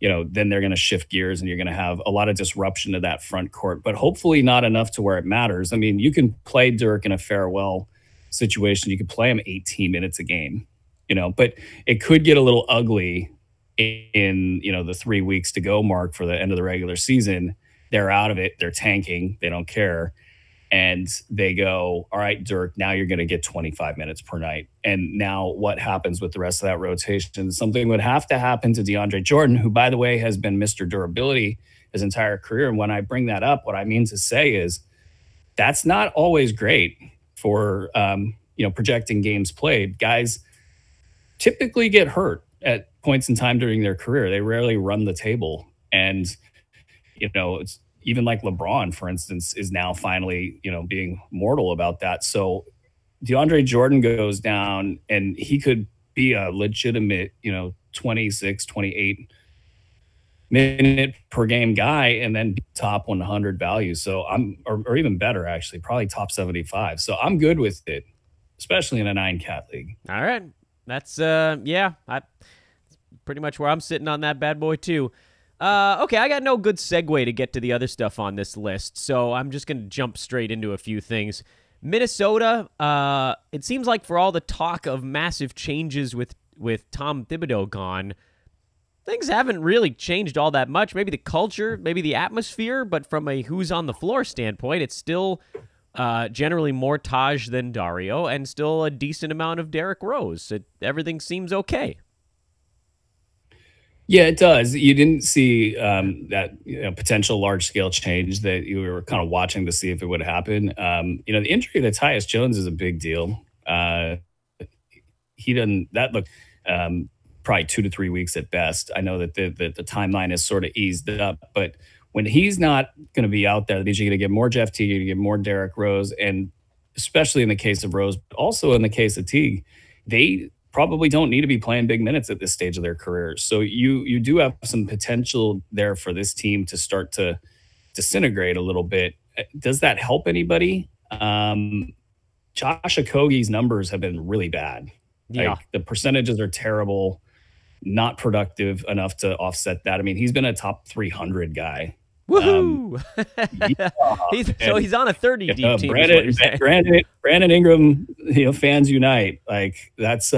B: then they're going to shift gears and you're going to have a lot of disruption to that front court, but hopefully not enough to where it matters. I mean, you can play Dirk in a farewell situation. You could play him 18 minutes a game, but it could get a little ugly in, the 3 weeks to go mark for the end of the regular season. They're out of it. They're tanking. They don't care. And they go, all right, Dirk, now you're going to get 25 minutes per night. And now what happens with the rest of that rotation? Something would have to happen to DeAndre Jordan, who, by the way, has been Mr. Durability his entire career. And when I bring that up, what I mean to say is that's not always great for, projecting games played. Guys typically get hurt at points in time during their career. They rarely run the table. And, it's even like LeBron, for instance, is now finally, being mortal about that. So DeAndre Jordan goes down and he could be a legitimate, 26, 28 minute per game guy and then be top 100 value. So or even better, actually, probably top 75. So I'm good with it, especially in a 9-cat league.
A: All right. That's, pretty much where I'm sitting on that bad boy too. Okay, I got no good segue to get to the other stuff on this list, so I'm just going to jump straight into a few things. Minnesota, it seems like for all the talk of massive changes with Tom Thibodeau gone, things haven't really changed all that much. Maybe the culture, maybe the atmosphere, but from a who's on the floor standpoint, it's still generally more Taj than Dario and still a decent amount of Derrick Rose. Everything seems okay.
B: Yeah, it does. You didn't see that potential large-scale change that you were kind of watching to see if it would happen. The injury to Tyus Jones is a big deal. He doesn't. That look probably 2 to 3 weeks at best. I know that the timeline is sort of eased up, but when he's not going to be out there, that means you're going to get more Jeff Teague, you're going to get more Derrick Rose, and especially in the case of Rose, but also in the case of Teague, they probably don't need to be playing big minutes at this stage of their careers. So you do have some potential there for this team to start to disintegrate a little bit. Does that help anybody? Josh Okogie's numbers have been really bad.
A: Yeah.
B: Like, the percentages are terrible, not productive enough to offset that. I mean, he's been a top 300 guy.
A: Woohoo! He's on a 30-deep team.
B: Brandon Ingram, fans unite. Like, that's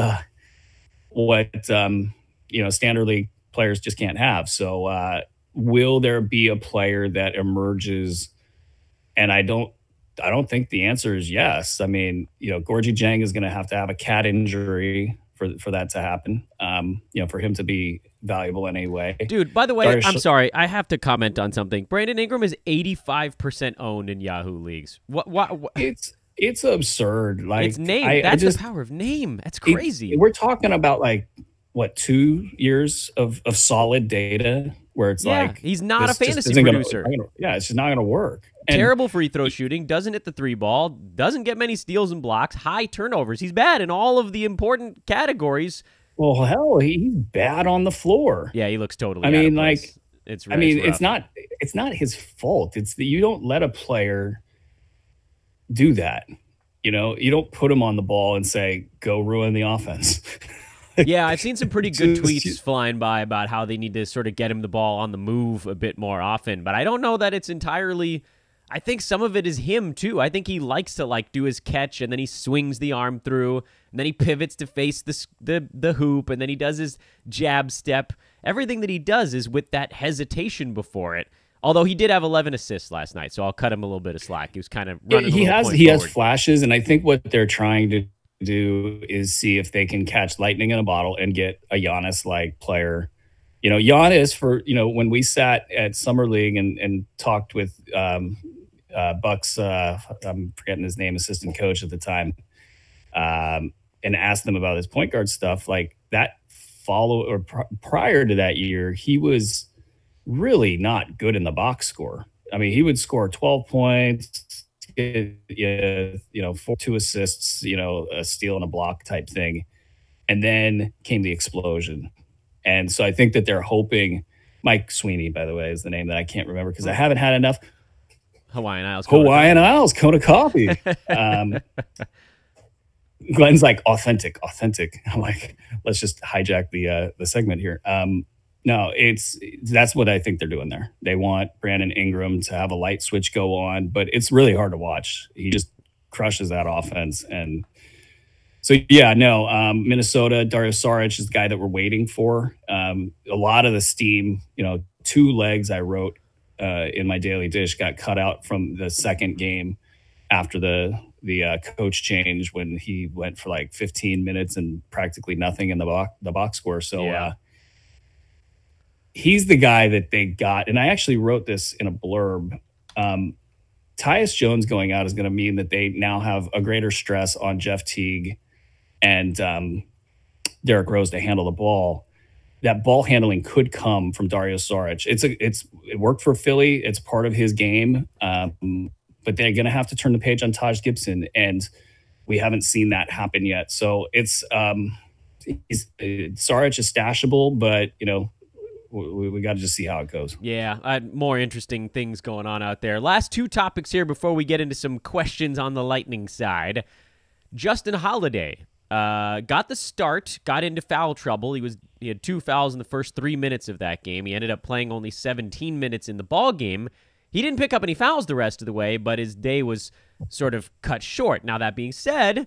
B: what standard league players just can't have. So will there be a player that emerges? And I don't think the answer is yes. I mean, Gorgie Jang is going to have a cat injury for that to happen. For him to be valuable in any way. Dude,
A: by the way, I'm sorry, I have to comment on something. Brandon Ingram is 85% owned in Yahoo leagues. What?
B: It's absurd. Like,
A: it's name. That's the power of name. That's crazy.
B: We're talking about 2 years of solid data where it's
A: he's not a fantasy producer.
B: It's just not going to work.
A: Terrible free throw shooting, doesn't hit the 3 ball, doesn't get many steals and blocks, high turnovers. He's bad in all of the important categories.
B: Well, hell, he's bad on the floor.
A: Yeah, he looks totally. It's
B: I mean,
A: rough.
B: it's not his fault. It's that you don't let a player do that. You know, you don't put him on the ball and say, go ruin the offense.
A: Yeah, I've seen some pretty good tweets flying by about how they need to sort of get him the ball on the move a bit more often, but I don't know that it's entirely. I think some of it is him too. I think he likes to like do his catch and then he swings the arm through and then he pivots to face the hoop and then he does his jab step. Everything that he does is with that hesitation before it. Although he did have 11 assists last night, so I'll cut him a little bit of slack. He was kind of running. He
B: has flashes, and I think what they're trying to do is see if they can catch lightning in a bottle and get a Giannis-like player. You know, Giannis, for, you know, when we sat at Summer League and talked with Buck's, I'm forgetting his name, assistant coach at the time, and asked them about his point guard stuff, like that prior to that year, he was really not good in the box score. I mean, he would score 12 points, two assists, a steal and a block type thing. And then came the explosion. And so I think that they're hoping, Mike Sweeney, by the way, is the name that I can't remember because I haven't had enough
A: Hawaiian Isles
B: Kona coffee. Glenn's like, authentic. I'm like, let's just hijack the segment here. No, that's what I think they're doing there. They want Brandon Ingram to have a light switch go on, but it's really hard to watch. He just crushes that offense. And so, yeah, no, Minnesota, Dario Saric is the guy that we're waiting for. A lot of the steam, 2 legs I wrote in my daily dish got cut out from the second game after the coach change when he went for like 15 minutes and practically nothing in the box score. So, yeah. He's the guy that they got. And I actually wrote this in a blurb. Tyus Jones going out is going to mean that they now have a greater stress on Jeff Teague and Derrick Rose to handle the ball. That ball handling could come from Dario Saric. It worked for Philly. It's part of his game. But they're going to have to turn the page on Taj Gibson. And we haven't seen that happen yet. So it's Saric is stashable, but, we got to just see how it goes.
A: Yeah, more interesting things going on out there. Last 2 topics here before we get into some questions on the Lightning side. Justin Holiday got the start, got into foul trouble. He had 2 fouls in the first 3 minutes of that game. He ended up playing only 17 minutes in the ball game. He didn't pick up any fouls the rest of the way, but his day was sort of cut short. Now, that being said,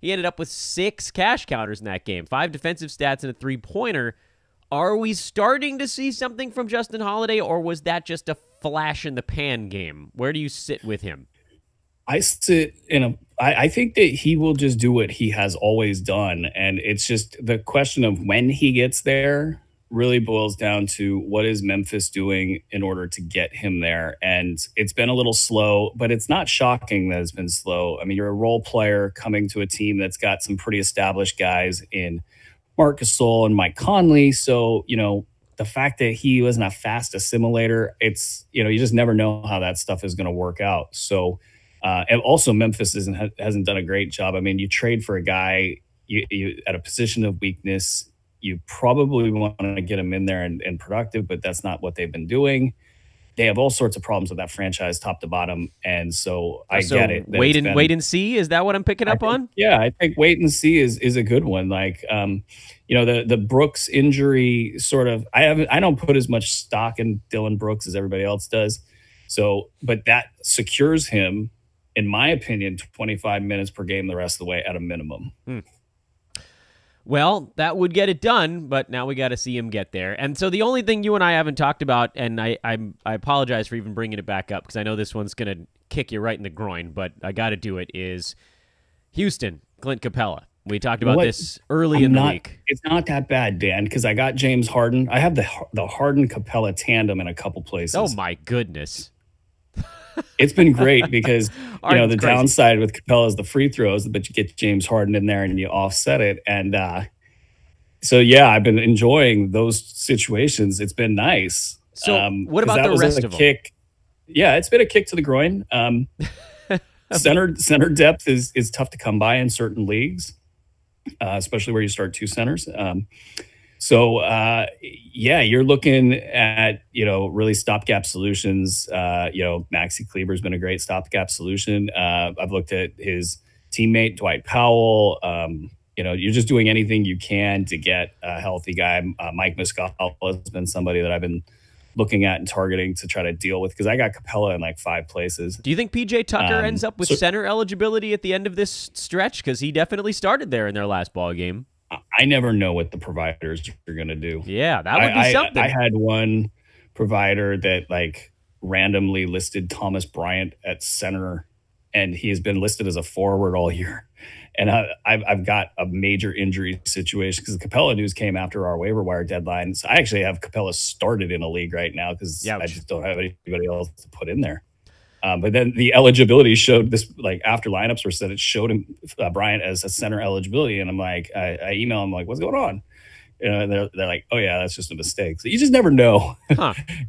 A: he ended up with 6 cash counters in that game, 5 defensive stats and a 3-pointer. Are we starting to see something from Justin Holiday, or was that just a flash-in-the-pan game? Where do you sit with him?
B: I think that he will just do what he has always done, and it's just the question of when he gets there really boils down to what is Memphis doing in order to get him there. And it's been a little slow, but it's not shocking that it's been slow. I mean, you're a role player coming to a team that's got some pretty established guys in Marc Gasol and Mike Conley. So, the fact that he wasn't a fast assimilator, it's, you just never know how that stuff is going to work out. So, and also Memphis hasn't done a great job. I mean, you trade for a guy you at a position of weakness, you probably want to get him in there and productive, but that's not what they've been doing. They have all sorts of problems with that franchise top to bottom. And so I get it.
A: Wait and see. Is that what I'm picking up on?
B: Yeah, I think wait and see is a good one. Like, the Brooks injury sort of, I don't put as much stock in Dylan Brooks as everybody else does. So, but that secures him, in my opinion, 25 minutes per game the rest of the way at a minimum.
A: Well, that would get it done, but now we got to see him get there. And so the only thing you and I haven't talked about, and I apologize for even bringing it back up because I know this one's going to kick you right in the groin, but I got to do it, is Houston, Clint Capella. We talked about this early in the week.
B: It's not that bad, Dan, because I got James Harden. I have the Harden-Capella tandem in a couple places.
A: Oh, my goodness.
B: It's been great because, the downside with Capella is the free throws, but you get James Harden in there and you offset it. And so, yeah, I've been enjoying those situations. It's been nice.
A: So what about the rest of them?
B: Yeah, it's been a kick to the groin. Center depth is tough to come by in certain leagues, especially where you start 2 centers. So yeah, you're looking at, really stopgap solutions. Maxi Kleber's been a great stopgap solution. I've looked at his teammate Dwight Powell. You're just doing anything you can to get a healthy guy. Mike Muscala has been somebody that I've been looking at and targeting to try to deal with, because I got Capella in like 5 places.
A: Do you think PJ Tucker ends up with center eligibility at the end of this stretch? Because he definitely started there in their last ball game.
B: I never know what the providers are going to do.
A: Yeah, that would be something.
B: I had one provider that like randomly listed Thomas Bryant at center, and he has been listed as a forward all year. And I've got a major injury situation because the Capella news came after our waiver wire deadline. So I actually have Capella started in a league right now because I just don't have anybody else to put in there. But then the eligibility showed this, like after lineups were set, it showed him Bryant as a center eligibility. And I'm like, I email him like, what's going on? And they're like, oh yeah, that's just a mistake. So you just never know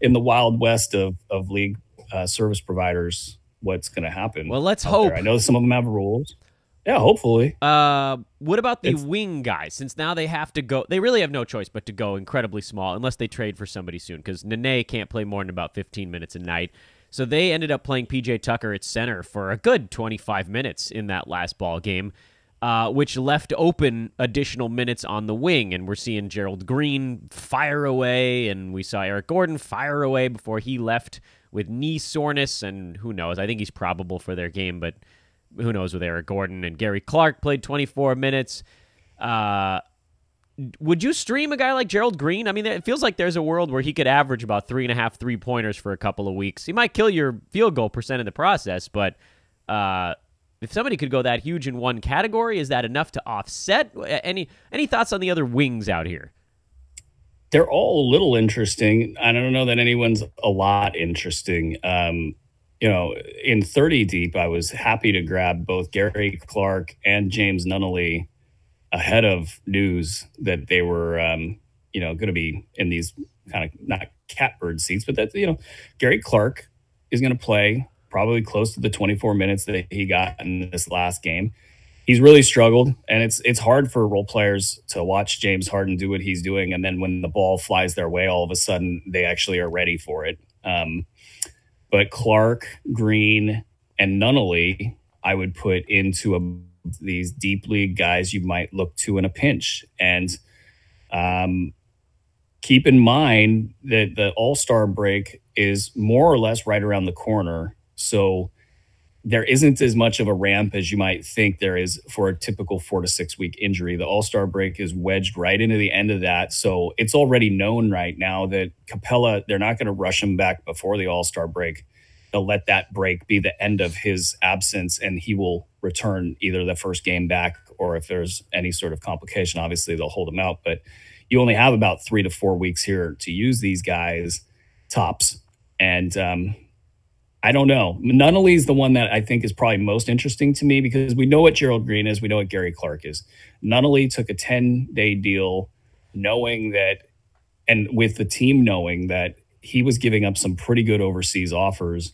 B: in the wild west of league service providers what's going to happen.
A: Well, let's hope.
B: I know some of them have rules. Yeah, hopefully.
A: What about the wing guys? Since now they have to go, they really have no choice but to go incredibly small unless they trade for somebody soon, because Nene can't play more than about 15 minutes a night. So they ended up playing PJ Tucker at center for a good 25 minutes in that last ball game, which left open additional minutes on the wing. And we're seeing Gerald Green fire away, and we saw Eric Gordon fire away before he left with knee soreness. And who knows? I think he's probable for their game, but who knows with Eric Gordon. And Gary Clark played 24 minutes. Would you stream a guy like Gerald Green? I mean, it feels like there's a world where he could average about 3.5 3-pointers for a couple of weeks. He might kill your field goal percent in the process, but if somebody could go that huge in one category, is that enough to offset? Any thoughts on the other wings out here?
B: They're all a little interesting. I don't know that anyone's a lot interesting. In 30 deep, I was happy to grab both Gary Clark and James Nunnally ahead of news that they were, going to be in these kind of not catbird seats, but that, Gary Clark is going to play probably close to the 24 minutes that he got in this last game. He's really struggled, and it's hard for role players to watch James Harden do what he's doing, and then when the ball flies their way, all of a sudden they actually are ready for it. But Clark, Green, and Nunnally, I would put into these deep league guys you might look to in a pinch. And keep in mind that the All-Star break is more or less right around the corner. So there isn't as much of a ramp as you might think there is for a typical 4 to 6 week injury. The All-Star break is wedged right into the end of that. So it's already known right now that Capella, they're not going to rush him back before the All-Star break. They'll let that break be the end of his absence, and he will return either the first game back, or if there's any sort of complication, obviously they'll hold him out. But you only have about 3 to 4 weeks here to use these guys tops. And I don't know. Nunnally is the one that I think is probably most interesting to me, because we know what Gerald Green is. We know what Gary Clark is. Nunnally took a 10-day deal knowing that, and with the team knowing that he was giving up some pretty good overseas offers.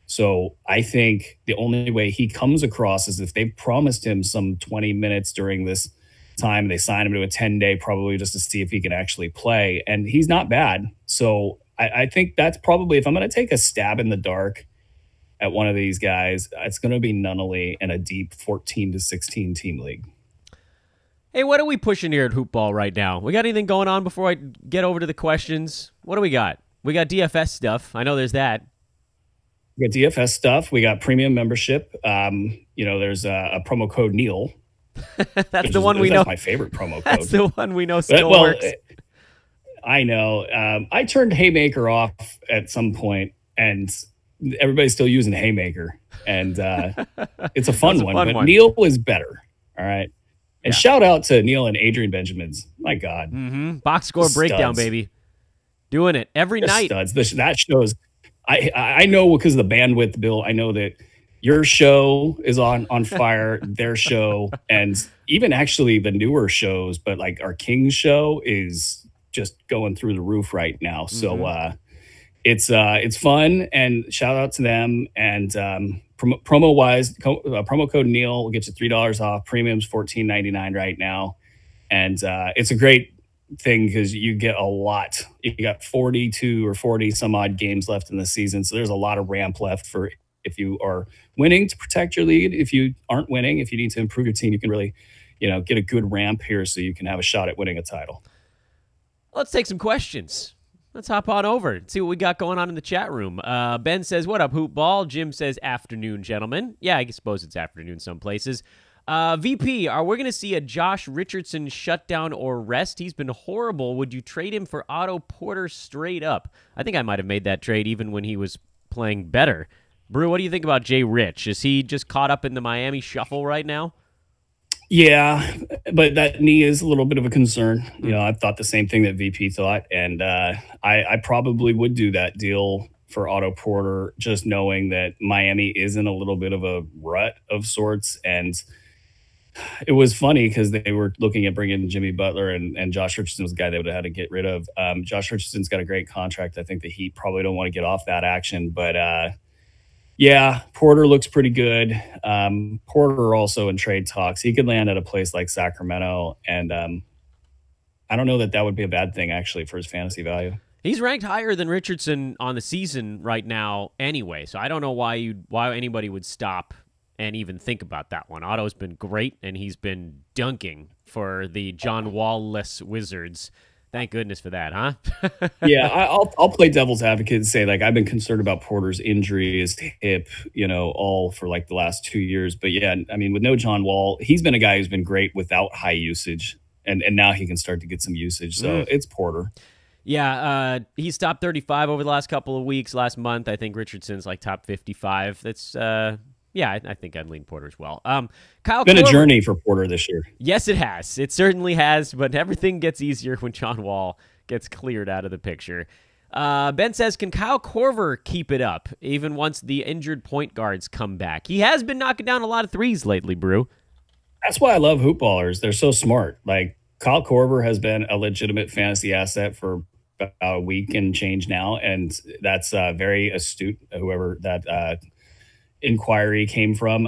B: So I think the only way he comes across is if they promised him some 20 minutes during this time. They signed him to a 10-day probably just to see if he can actually play. And he's not bad. So I think that's probably, if I'm going to take a stab in the dark at one of these guys, it's going to be Nunnally in a deep 14 to 16 team league.
A: Hey, what are we pushing here at Hoop Ball right now? We got anything going on before I get over to the questions? What do we got? We got DFS stuff. I know there's that.
B: We got DFS stuff. We got premium membership. There's a promo code Neil.
A: That's the one we know.
B: That's my favorite promo code.
A: That's the one we know still works.
B: I know. I turned Haymaker off at some point, and everybody's still using Haymaker, and it's a fun one. But Neil is better. All right. And shout out to Neil and Adrian Benjamins. My God.
A: Mm-hmm. Box score breakdown, baby. Doing it every night.
B: Studs. That shows. I know because of the bandwidth, Bill. I know that your show is on fire, their show, and even actually the newer shows, but like our King's show is just going through the roof right now. So it's fun, and shout out to them. And promo wise, promo code Neil will get you $3 off. Premiums $14.99 right now, and it's a great thing because you get a lot. You got 42 or 40 some odd games left in the season, so there's a lot of ramp left for if you are winning to protect your lead. If you aren't winning, if you need to improve your team, you can really, get a good ramp here so you can have a shot at winning a title.
A: Let's take some questions. Let's hop on over and see what we got going on in the chat room. Ben says, what up, Hoop Ball? Jim says, afternoon, gentlemen. Yeah, I suppose it's afternoon some places. VP, are we going to see a Josh Richardson shutdown or rest? He's been horrible. Would you trade him for Otto Porter straight up? I think I might have made that trade even when he was playing better. Brew, what do you think about Jay Rich? Is he just caught up in the Miami shuffle right now?
B: Yeah, but that knee is a little bit of a concern. I've thought the same thing that VP thought, and I probably would do that deal for Otto Porter, just knowing that Miami is in a little bit of a rut of sorts. And it was funny because they were looking at bringing Jimmy Butler, and Josh Richardson was a guy they would have had to get rid of. Josh Richardson's got a great contract. I think the Heat probably don't want to get off that action, but yeah, Porter looks pretty good. Porter also in trade talks. He could land at a place like Sacramento, and I don't know that would be a bad thing, actually, for his fantasy value.
A: He's ranked higher than Richardson on the season right now anyway, so I don't know why anybody would stop and even think about that one. Otto's been great, and he's been dunking for the John Wall-less Wizards. Thank goodness for that, huh?
B: Yeah, I'll play devil's advocate and say, like, I've been concerned about Porter's injury, his hip, all for like the last 2 years. But yeah, I mean, with no John Wall, he's been a guy who's been great without high usage, and now he can start to get some usage. So it's Porter.
A: Yeah, he's top 35 over the last couple of weeks. Last month, I think Richardson's like top 55. That's yeah, I think I'd lean Porter as well. Kyle,
B: it's been a journey for Porter this year.
A: Yes, it has. It certainly has, but everything gets easier when John Wall gets cleared out of the picture. Ben says, can Kyle Korver keep it up even once the injured point guards come back? He has been knocking down a lot of threes lately, Brew.
B: That's why I love hoop ballers. They're so smart. Like, Kyle Korver has been a legitimate fantasy asset for about a week and change now, and that's very astute, whoever that inquiry came from.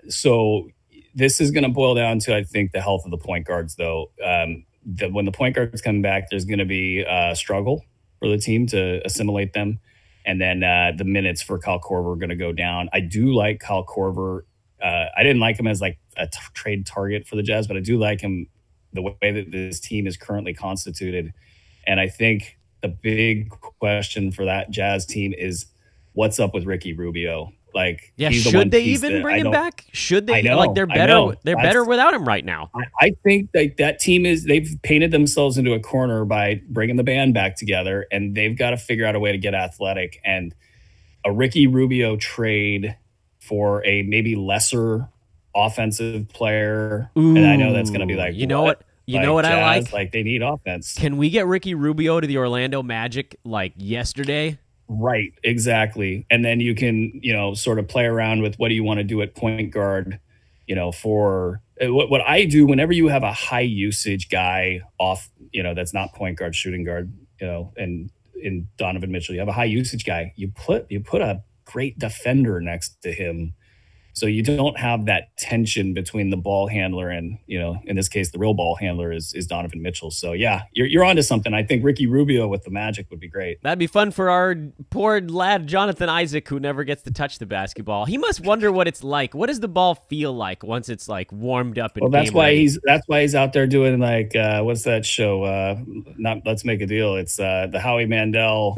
B: So this is going to boil down to, I think, the health of the point guards, though. When the point guards come back, there's going to be a struggle for the team to assimilate them. And then the minutes for Kyle Korver are going to go down. I do like Kyle Korver. I didn't like him as like a trade target for the Jazz, but I do like him the way that this team is currently constituted. And I think the big question for that Jazz team is what's up with Ricky Rubio? Like,
A: yeah, should they even bring him back? Should they? Like, they're better. They're better without him right now.
B: I think that team they've painted themselves into a corner by bringing the band back together, and they've got to figure out a way to get athletic. And a Ricky Rubio trade for a maybe lesser offensive player, and I know that's going to be like,
A: you know what? You know what
B: Jazz,
A: I like?
B: Like, they need offense.
A: Can we get Ricky Rubio to the Orlando Magic like yesterday?
B: Right, exactly. And then you can, sort of play around with what do you want to do at point guard, for what I do whenever you have a high usage guy off, that's not point guard, shooting guard, and in Donovan Mitchell, you have a high usage guy, you put a great defender next to him. So you don't have that tension between the ball handler and, in this case, the real ball handler is Donovan Mitchell. So, yeah, you're onto something. I think Ricky Rubio with the Magic would be great.
A: That'd be fun for our poor lad, Jonathan Isaac, who never gets to touch the basketball. He must wonder what it's like. What does the ball feel like once it's like warmed up?
B: That's why he's out there doing like, what's that show? Not Let's Make a Deal. It's the Howie Mandel.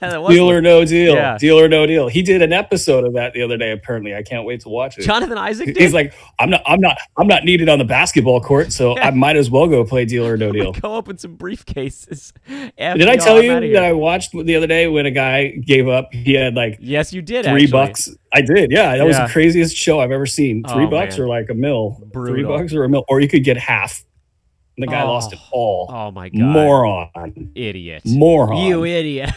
B: Deal or no deal. Yeah. Deal or no deal. He did an episode of that the other day. Apparently, I can't wait to watch it.
A: Jonathan Isaac did?
B: He's like, I'm not needed on the basketball court, so I might as well go play Deal or No Deal.
A: Go open some briefcases.
B: Did I tell you that I watched the other day when a guy gave up? He had like
A: yes, you did
B: $3. I did. Yeah, that was the craziest show I've ever seen. $3 or like a mil.
A: Brutal.
B: $3 or a mil, or you could get half. And the guy lost it all.
A: Oh my god!
B: Moron.
A: Idiot.
B: Moron.
A: You idiot.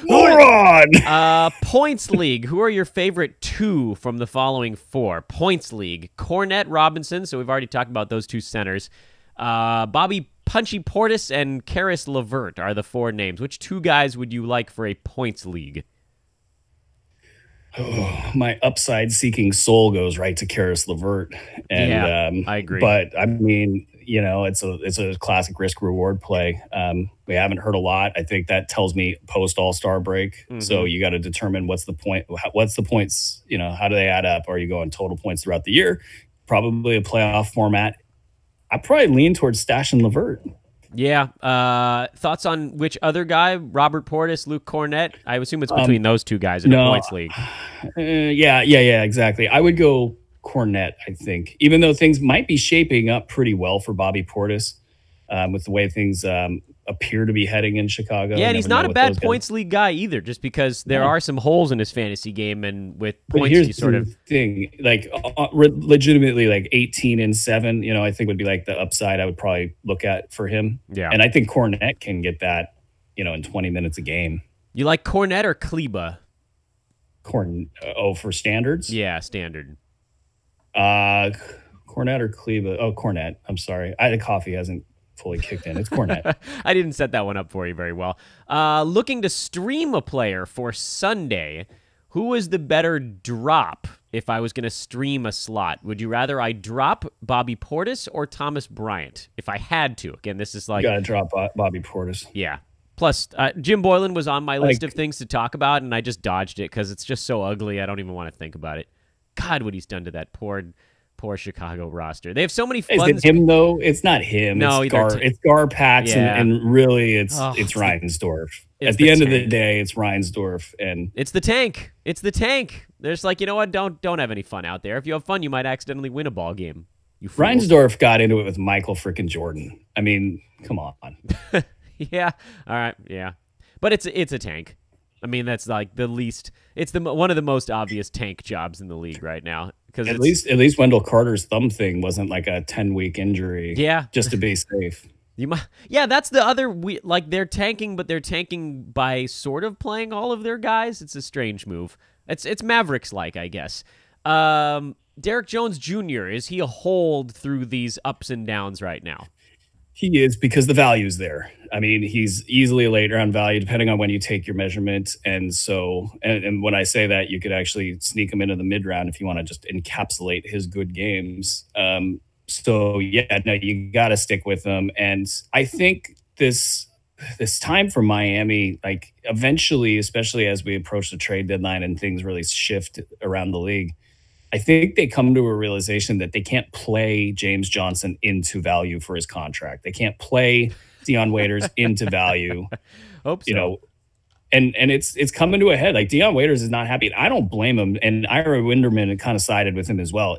B: Moron!
A: Points League. Who are your favorite two from the following four? Points League. Cornette Robinson. So we've already talked about those two centers. Bobby Punchy Portis and Karis LeVert are the four names. Which two guys would you like for a Points League?
B: Oh, my upside-seeking soul goes right to Karis LeVert. And,
A: I agree.
B: But, I mean, you know, it's a classic risk reward play. We haven't heard a lot. I think that tells me post All-Star break. So you got to determine what's the point. What's the points? You know, how do they add up? Are you going total points throughout the year? Probably a playoff format. I probably lean towards stashing LeVert.
A: Yeah. Thoughts on which other guy? Robert Portis, Luke Cornett? I assume it's between those two guys in a points league.
B: Yeah, exactly. I would go Cornett, I think, even though things might be shaping up pretty well for Bobby Portis with the way things appear to be heading in Chicago.
A: Yeah, and he's not a bad points league guy either, just because there are some holes in his fantasy game, and with points, you sort of
B: thing like legitimately like 18-7. You know, I think would be like the upside I would probably look at for him.
A: Yeah,
B: and I think Cornett can get that, you know, in 20 minutes a game.
A: You like Cornett or Kleba?
B: For standards?
A: Yeah, standard.
B: Cornett or Kleba? Oh, Cornett. I'm sorry. The coffee hasn't fully kicked in. It's Cornett.
A: I didn't set that one up for you very well. Looking to stream a player for Sunday, who is the better drop if I was going to stream a slot? Would you rather I drop Bobby Portis or Thomas Bryant if I had to? Again, this is like...
B: You got to drop Bobby Portis.
A: Yeah. Plus, Jim Boylan was on my list of things to talk about, and I just dodged it because it's just so ugly. I don't even want to think about it. God, what he's done to that poor Chicago roster. They have so many fun...
B: Is it him, though? It's not him.
A: No,
B: it's Garpax, and really it's Reinsdorf. At the end of the day, it's Reinsdorf. And
A: it's the tank. It's the tank. There's like, you know what? Don't have any fun out there. If you have fun, you might accidentally win a ball game.
B: Reinsdorf got into it with Michael frickin' Jordan. I mean, come on.
A: Yeah. All right. Yeah. But it's a tank. I mean, that's like the least. It's one of the most obvious tank jobs in the league right now. Because
B: at least Wendell Carter's thumb thing wasn't like a 10-week injury.
A: Yeah,
B: just to be safe.
A: Yeah, that's the other. Like they're tanking, but they're tanking by sort of playing all of their guys. It's a strange move. It's Mavericks like, I guess. Derek Jones Jr., is he a hold through these ups and downs right now?
B: He is, because the value's there. I mean, he's easily a late round value, depending on when you take your measurement. And so, and when I say that, you could actually sneak him into the mid round if you want to just encapsulate his good games. So yeah, no, you got to stick with him. And I think this time for Miami, like eventually, especially as we approach the trade deadline and things really shift around the league, I think they come to a realization that they can't play James Johnson into value for his contract. They can't play Dion Waiters into value.
A: Hope so.
B: You know, and it's coming to a head. Like Dion Waiters is not happy. And I don't blame him. And Ira Winderman kind of sided with him as well.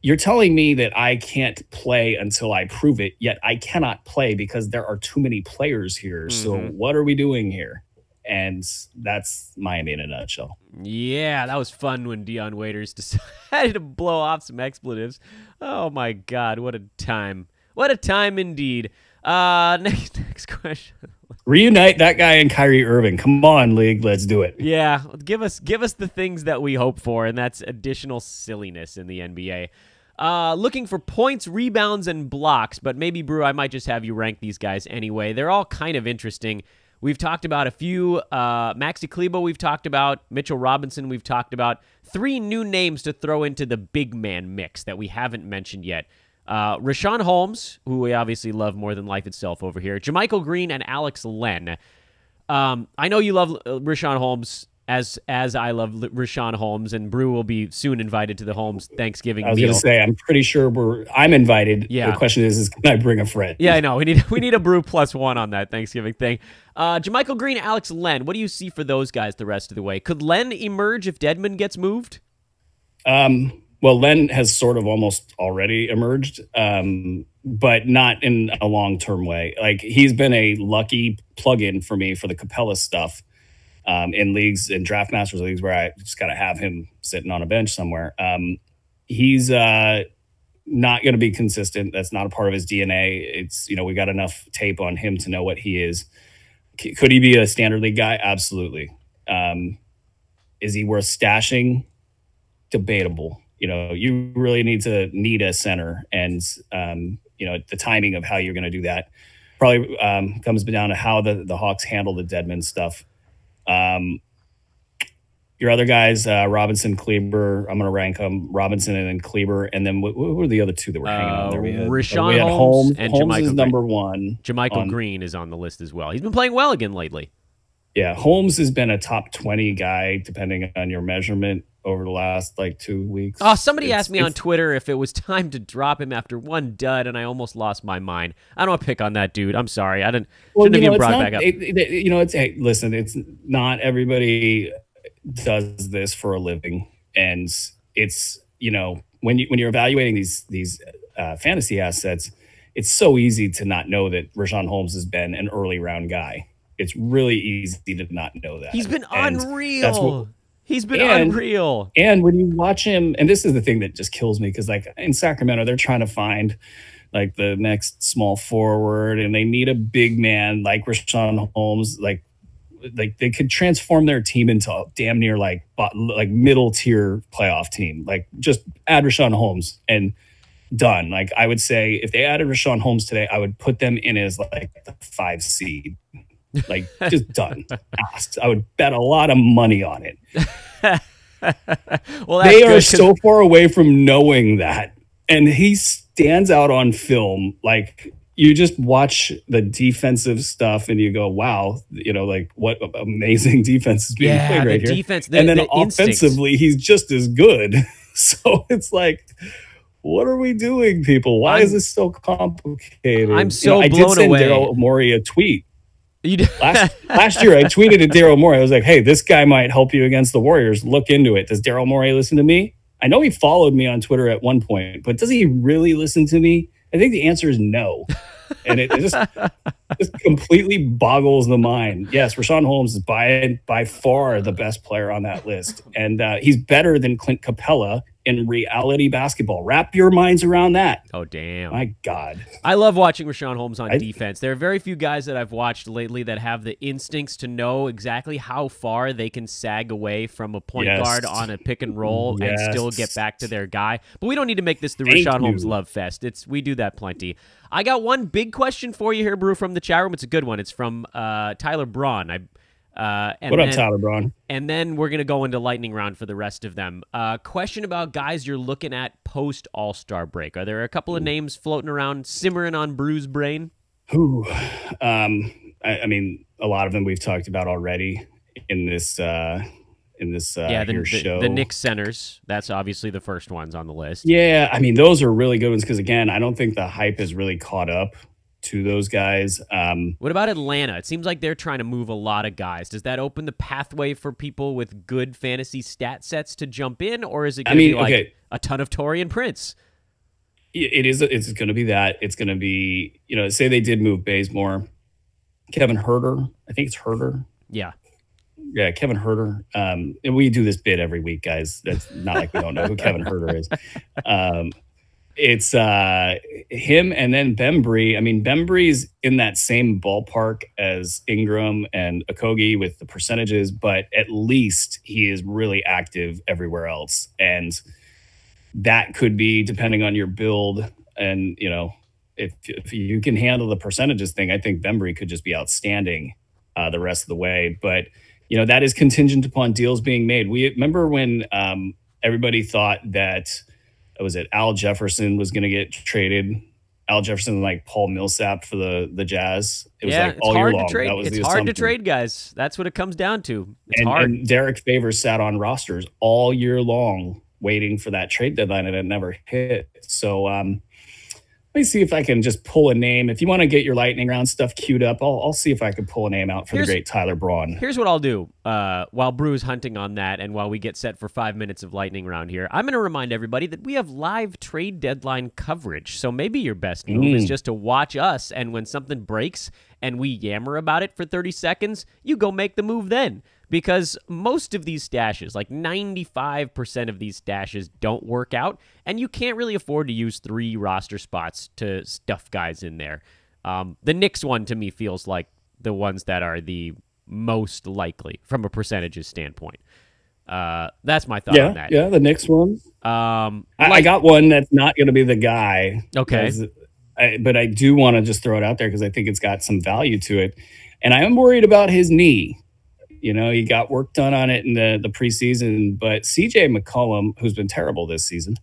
B: You're telling me that I can't play until I prove it, yet I cannot play because there are too many players here. Mm-hmm. So what are we doing here? And that's Miami in a nutshell.
A: Yeah, that was fun when Dion Waiters decided to blow off some expletives. Oh, my God. What a time. What a time indeed. Next question.
B: Reunite that guy and Kyrie Irving. Come on, league. Let's do it.
A: Yeah, give us the things that we hope for, and that's additional silliness in the NBA. Looking for points, rebounds, and blocks, but maybe, Brew, I might just have you rank these guys anyway. They're all kind of interesting. We've talked about a few. Maxi Kleber we've talked about. Mitchell Robinson we've talked about. 3 new names to throw into the big man mix that we haven't mentioned yet. Rashawn Holmes, who we obviously love more than life itself over here. JaMychal Green and Alex Len. I know you love Rashawn Holmes as I love Rashawn Holmes, and Brew will be soon invited to the Holmes Thanksgiving meal.
B: I was going to say, I'm pretty sure I'm invited. Yeah. The question is can I bring a friend?
A: Yeah, I know. We need a Brew +1 on that Thanksgiving thing. JaMychal Green, Alex Len. What do you see for those guys the rest of the way? Could Len emerge if Dedmon gets moved?
B: Well, Len has sort of almost already emerged, but not in a long-term way. Like, he's been a lucky plug-in for me for the Capella stuff in leagues, in Draft Masters leagues, where I just got to have him sitting on a bench somewhere. He's not going to be consistent. That's not a part of his DNA. It's, we got enough tape on him to know what he is. Could he be a standard league guy? Absolutely. Is he worth stashing? Debatable. You really need a center, and the timing of how you're going to do that probably comes down to how the Hawks handle the Dedmon stuff. Your other guys, Robinson, Kleber, I'm going to rank them, Robinson and then Kleber. And then what were the other two that were hanging on there? We
A: Rashawn Holmes and
B: Holmes
A: Jermichael
B: is number one.
A: Jermichael Green is on the list as well. He's been playing well again lately.
B: Yeah, Holmes has been a top 20 guy, depending on your measurement, over the last 2 weeks.
A: Oh, somebody asked me on Twitter if it was time to drop him after one dud, and I almost lost my mind. I don't want to pick on that dude. I'm sorry. Shouldn't have even brought it back up.
B: Listen, it's not everybody does this for a living, and it's when you're evaluating these fantasy assets, it's so easy to not know that Rashawn Holmes has been an early round guy. It's really easy to not know that.
A: He's been unreal. He's been unreal.
B: And when you watch him, and this is the thing that just kills me, because in Sacramento, they're trying to find the next small forward, and they need a big man like Rashawn Holmes. Like they could transform their team into damn near middle tier playoff team. Just add Rashawn Holmes and done. I would say if they added Rashawn Holmes today, I would put them in as the 5 seed. Just done. I would bet a lot of money on it.
A: Well,
B: they are so far away from knowing that, and he stands out on film. You just watch the defensive stuff and you go, wow, what amazing defense is being played right here.
A: Defense,
B: and then offensively, he's just as good. So it's what are we doing, people? Why is this so complicated?
A: I'm so blown away.
B: I did send Daryl Morey a tweet. Last year, I tweeted at Daryl Morey. I was like, hey, this guy might help you against the Warriors. Look into it. Does Daryl Morey listen to me? I know he followed me on Twitter at one point, but does he really listen to me? I think the answer is no. And it just completely boggles the mind. Yes, Rashawn Holmes is by far the best player on that list. And he's better than Clint Capella in reality basketball. Wrap your minds around that.
A: Oh, damn.
B: My God.
A: I love watching Rashawn Holmes on defense. There are very few guys that I've watched lately that have the instincts to know exactly how far they can sag away from a point guard on a pick and roll and still get back to their guy. But we don't need to make this the Rashawn Holmes love fest. We do that plenty. I got one big question for you here, Brew, from the chat room. It's a good one. It's from Tyler Braun. What up, Tyler Braun? And then we're going to go into lightning round for the rest of them. Question about guys you're looking at post All-Star break. Are there a couple of names floating around, simmering on Brew's brain?
B: I mean, a lot of them we've talked about already in this show.
A: The Knicks centers. That's obviously the first ones on the list.
B: Yeah, I mean, those are really good ones because, again, I don't think the hype has really caught up to those guys.
A: What about Atlanta? It seems like they're trying to move a lot of guys. Does that open the pathway for people with good fantasy stat sets to jump in, or is it going to be a ton of Taurean Prince?
B: It is. It's going to be that. It's going to be, say they did move Bazemore. Kevin Huerter. I think it's Huerter.
A: Yeah.
B: Yeah, Kevin Huerter. And we do this bit every week, guys. That's not like we don't know who Kevin Huerter is. It's him and then Besbris. I mean, Besbris in that same ballpark as Ingram and Okogie with the percentages, but at least he is really active everywhere else. And that could be, depending on your build, and, if you can handle the percentages thing, I think Besbris could just be outstanding the rest of the way. But, that is contingent upon deals being made. We remember when everybody thought that, was it Al Jefferson was going to get traded? Al Jefferson like Paul Millsap for the Jazz. It was all year long.
A: That was it's hard to trade guys. That's what it comes down to. It's hard. And
B: Derek Favors sat on rosters all year long waiting for that trade deadline, and it never hit. So let me see if I can just pull a name. If you want to get your lightning round stuff queued up, I'll see if I can pull a name out for the great Tyler Braun.
A: Here's what I'll do while Brew's hunting on that and while we get set for 5 minutes of lightning round here. I'm going to remind everybody that we have live trade deadline coverage. So maybe your best move is just to watch us, and when something breaks and we yammer about it for 30 seconds, you go make the move then. Because most of these stashes, like 95% of these stashes, don't work out, and you can't really afford to use 3 roster spots to stuff guys in there. The Knicks one, to me, feels like the ones that are the most likely from a percentages standpoint. That's my thought on that.
B: Yeah, the Knicks one. I got one that's not going to be the guy.
A: Okay.
B: But I do want to just throw it out there because I think it's got some value to it. And I am worried about his knee. You know, he got work done on it in the preseason. But CJ McCollum, who's been terrible this season,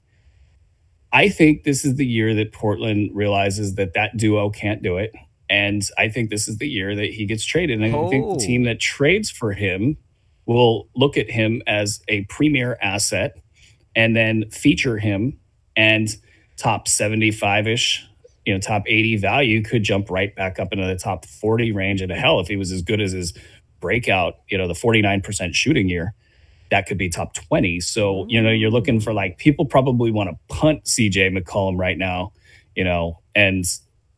B: I think this is the year that Portland realizes that duo can't do it. And I think this is the year that he gets traded. And I think the team that trades for him will look at him as a premier asset and then feature him, and top 75-ish, top 80 value could jump right back up into the top 40 range. And hell, if he was as good as his breakout, the 49% shooting year, that could be top 20. So, you're looking for, like, people probably want to punt CJ McCollum right now, and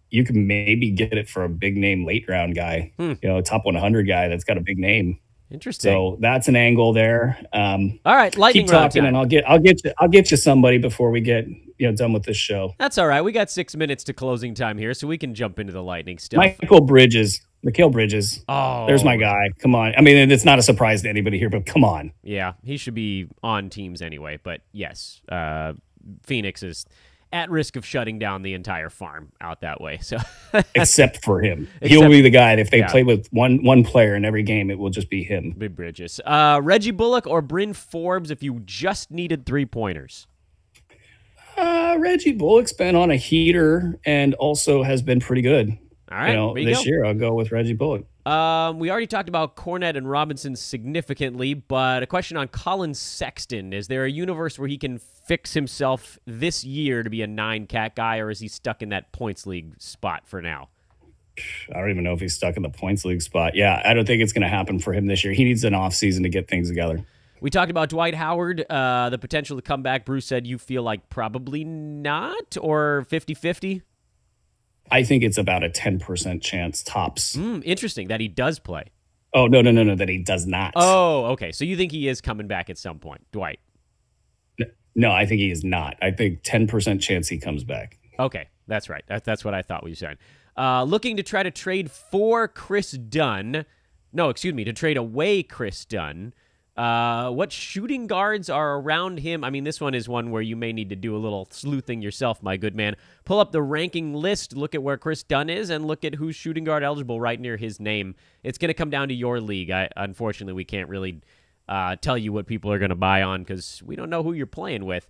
B: you can maybe get it for a big name late round guy, top 100 guy that's got a big name.
A: Interesting.
B: So that's an angle there.
A: All right, lightning
B: keep
A: round
B: talking,
A: time.
B: and I'll get you somebody before we get done with this show.
A: That's all right. We got 6 minutes to closing time here, so we can jump into the lightning stuff.
B: Mikal Bridges. Oh, there's my guy. Come on. I mean, it's not a surprise to anybody here, but come on.
A: Yeah, he should be on teams anyway. But yes, Phoenix is at risk of shutting down the entire farm out that way. So,
B: except for him, he'll be the guy. If they play with one player in every game, it will just be him.
A: Big Bridges. Reggie Bullock or Bryn Forbes if you just needed 3-pointers.
B: Reggie Bullock's been on a heater and also has been pretty good.
A: All right,
B: this year I'll go with Reggie Bullock.
A: We already talked about Cornette and Robinson significantly, but a question on Colin Sexton. Is there a universe where he can fix himself this year to be a 9-cat guy, or is he stuck in that points league spot for now?
B: I don't even know if he's stuck in the points league spot. Yeah, I don't think it's going to happen for him this year. He needs an off season to get things together.
A: We talked about Dwight Howard, the potential to come back. Bruce said you feel like probably not, or 50-50?
B: I think it's about a 10% chance tops.
A: Interesting that he does play.
B: Oh, no, that he does not.
A: Oh, okay. So you think he is coming back at some point, Dwight?
B: No, I think he is not. I think 10% chance he comes back.
A: Okay, that's right. That's what I thought we said. Looking to try to trade for Chris Dunn. No, excuse me, to trade away Chris Dunn. What shooting guards are around him? I mean, this one is one where you may need to do a little sleuthing yourself, my good man. Pull up the ranking list, look at where Chris Dunn is, and look at who's shooting guard eligible right near his name. It's going to come down to your league. Unfortunately, we can't really tell you what people are going to buy on because we don't know who you're playing with.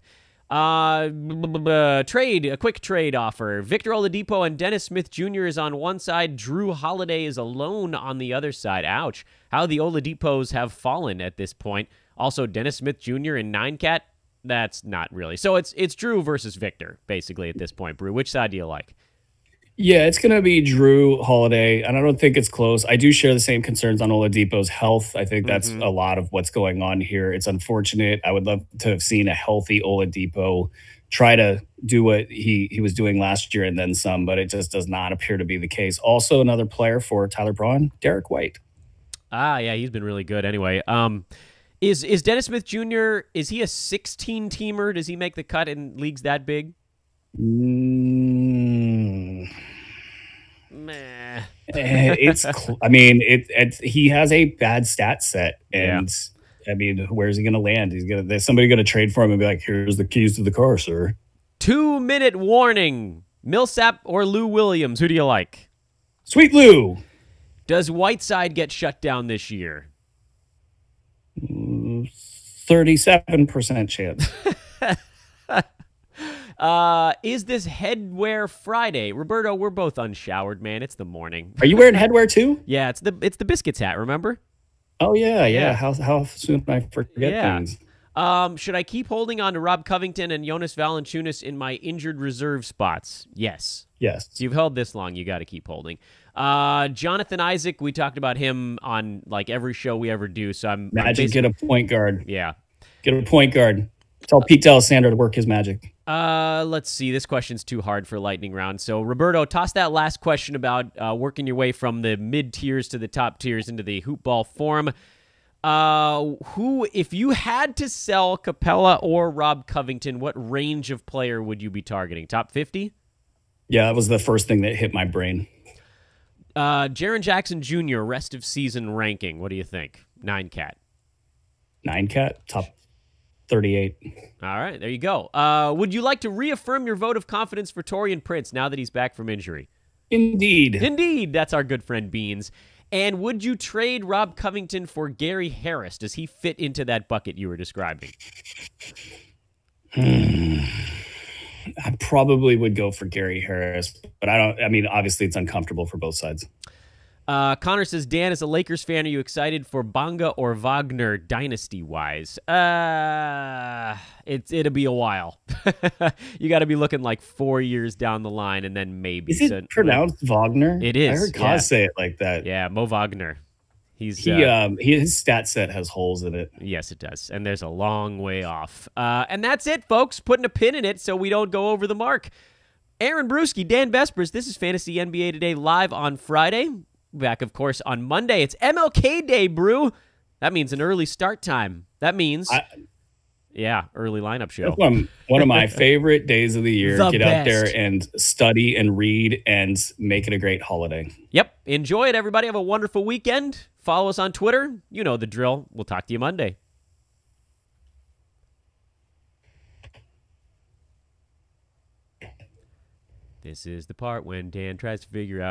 A: A quick trade offer. Victor Oladipo and Dennis Smith Jr. is on one side. Drew Holiday is alone on the other side. Ouch. How the Oladipos have fallen at this point. Also, Dennis Smith Jr. in 9-cat, that's not really. So it's Drew versus Victor, basically, at this point, Brew. Which side do you like?
B: Yeah, it's going to be Drew Holiday, and I don't think it's close. I do share the same concerns on Oladipo's health. I think that's a lot of what's going on here. It's unfortunate. I would love to have seen a healthy Oladipo try to do what he was doing last year and then some, but it just does not appear to be the case. Also, another player for Tyler Braun, Derek White.
A: Yeah, he's been really good anyway. Is Dennis Smith Jr., is he a 16-teamer? Does he make the cut in leagues that big? Meh.
B: He has a bad stat set, and I mean, where's he going to land? There's somebody going to trade for him and be like, "Here's the keys to the car, sir."
A: 2-minute warning: Millsap or Lou Williams? Who do you like?
B: Sweet Lou.
A: Does Whiteside get shut down this year?
B: 37% chance.
A: Is this Headwear Friday? Roberto, we're both unshowered, man. It's the morning.
B: Are you wearing headwear too?
A: Yeah, it's the Biscuits hat, remember?
B: Oh, yeah. How soon I forget things.
A: Should I keep holding on to Rob Covington and Jonas Valanciunas in my injured reserve spots? Yes. You've held this long. You got to keep holding. Jonathan Isaac, we talked about him on like every show we ever do. So
B: Magic, get a point guard.
A: Yeah.
B: Get a point guard. Tell Pete D'Alessandro to work his magic.
A: Let's see. This question's too hard for lightning round. So, Roberto, toss that last question about working your way from the mid-tiers to the top tiers into the hoop ball form. Who, if you had to sell Capella or Rob Covington, what range of player would you be targeting? Top 50?
B: Yeah, that was the first thing that hit my brain.
A: Jaren Jackson Jr., rest of season ranking. What do you think? 9-cat.
B: 9-cat? Top 38.
A: All right, there you go. Would you like to reaffirm your vote of confidence for Taurean Prince now that he's back from injury?
B: Indeed.
A: That's our good friend Beans. And would you trade Rob Covington for Gary Harris? Does he fit into that bucket you were describing?
B: I probably would go for Gary Harris, but I mean, obviously it's uncomfortable for both sides.
A: Connor says, Dan, as a Lakers fan, are you excited for Bonga or Wagner dynasty-wise? It'll be a while. You got to be looking like 4 years down the line, and then maybe.
B: Is it pronounced Wagner?
A: It is.
B: I heard Kaz say it like that.
A: Yeah, Mo Wagner. His
B: stat set has holes in it.
A: Yes, it does, and there's a long way off. And that's it, folks. Putting a pin in it so we don't go over the mark. Aaron Bruski, Dan Besbris. This is Fantasy NBA Today live on Friday. Back, of course, on Monday. It's MLK Day, Brew. That means an early start time. That means, early lineup show.
B: One of my favorite days of the year.
A: Get
B: best. Out there and study and read and make it a great holiday.
A: Yep. Enjoy it, everybody. Have a wonderful weekend. Follow us on Twitter. You know the drill. We'll talk to you Monday. This is the part when Dan tries to figure out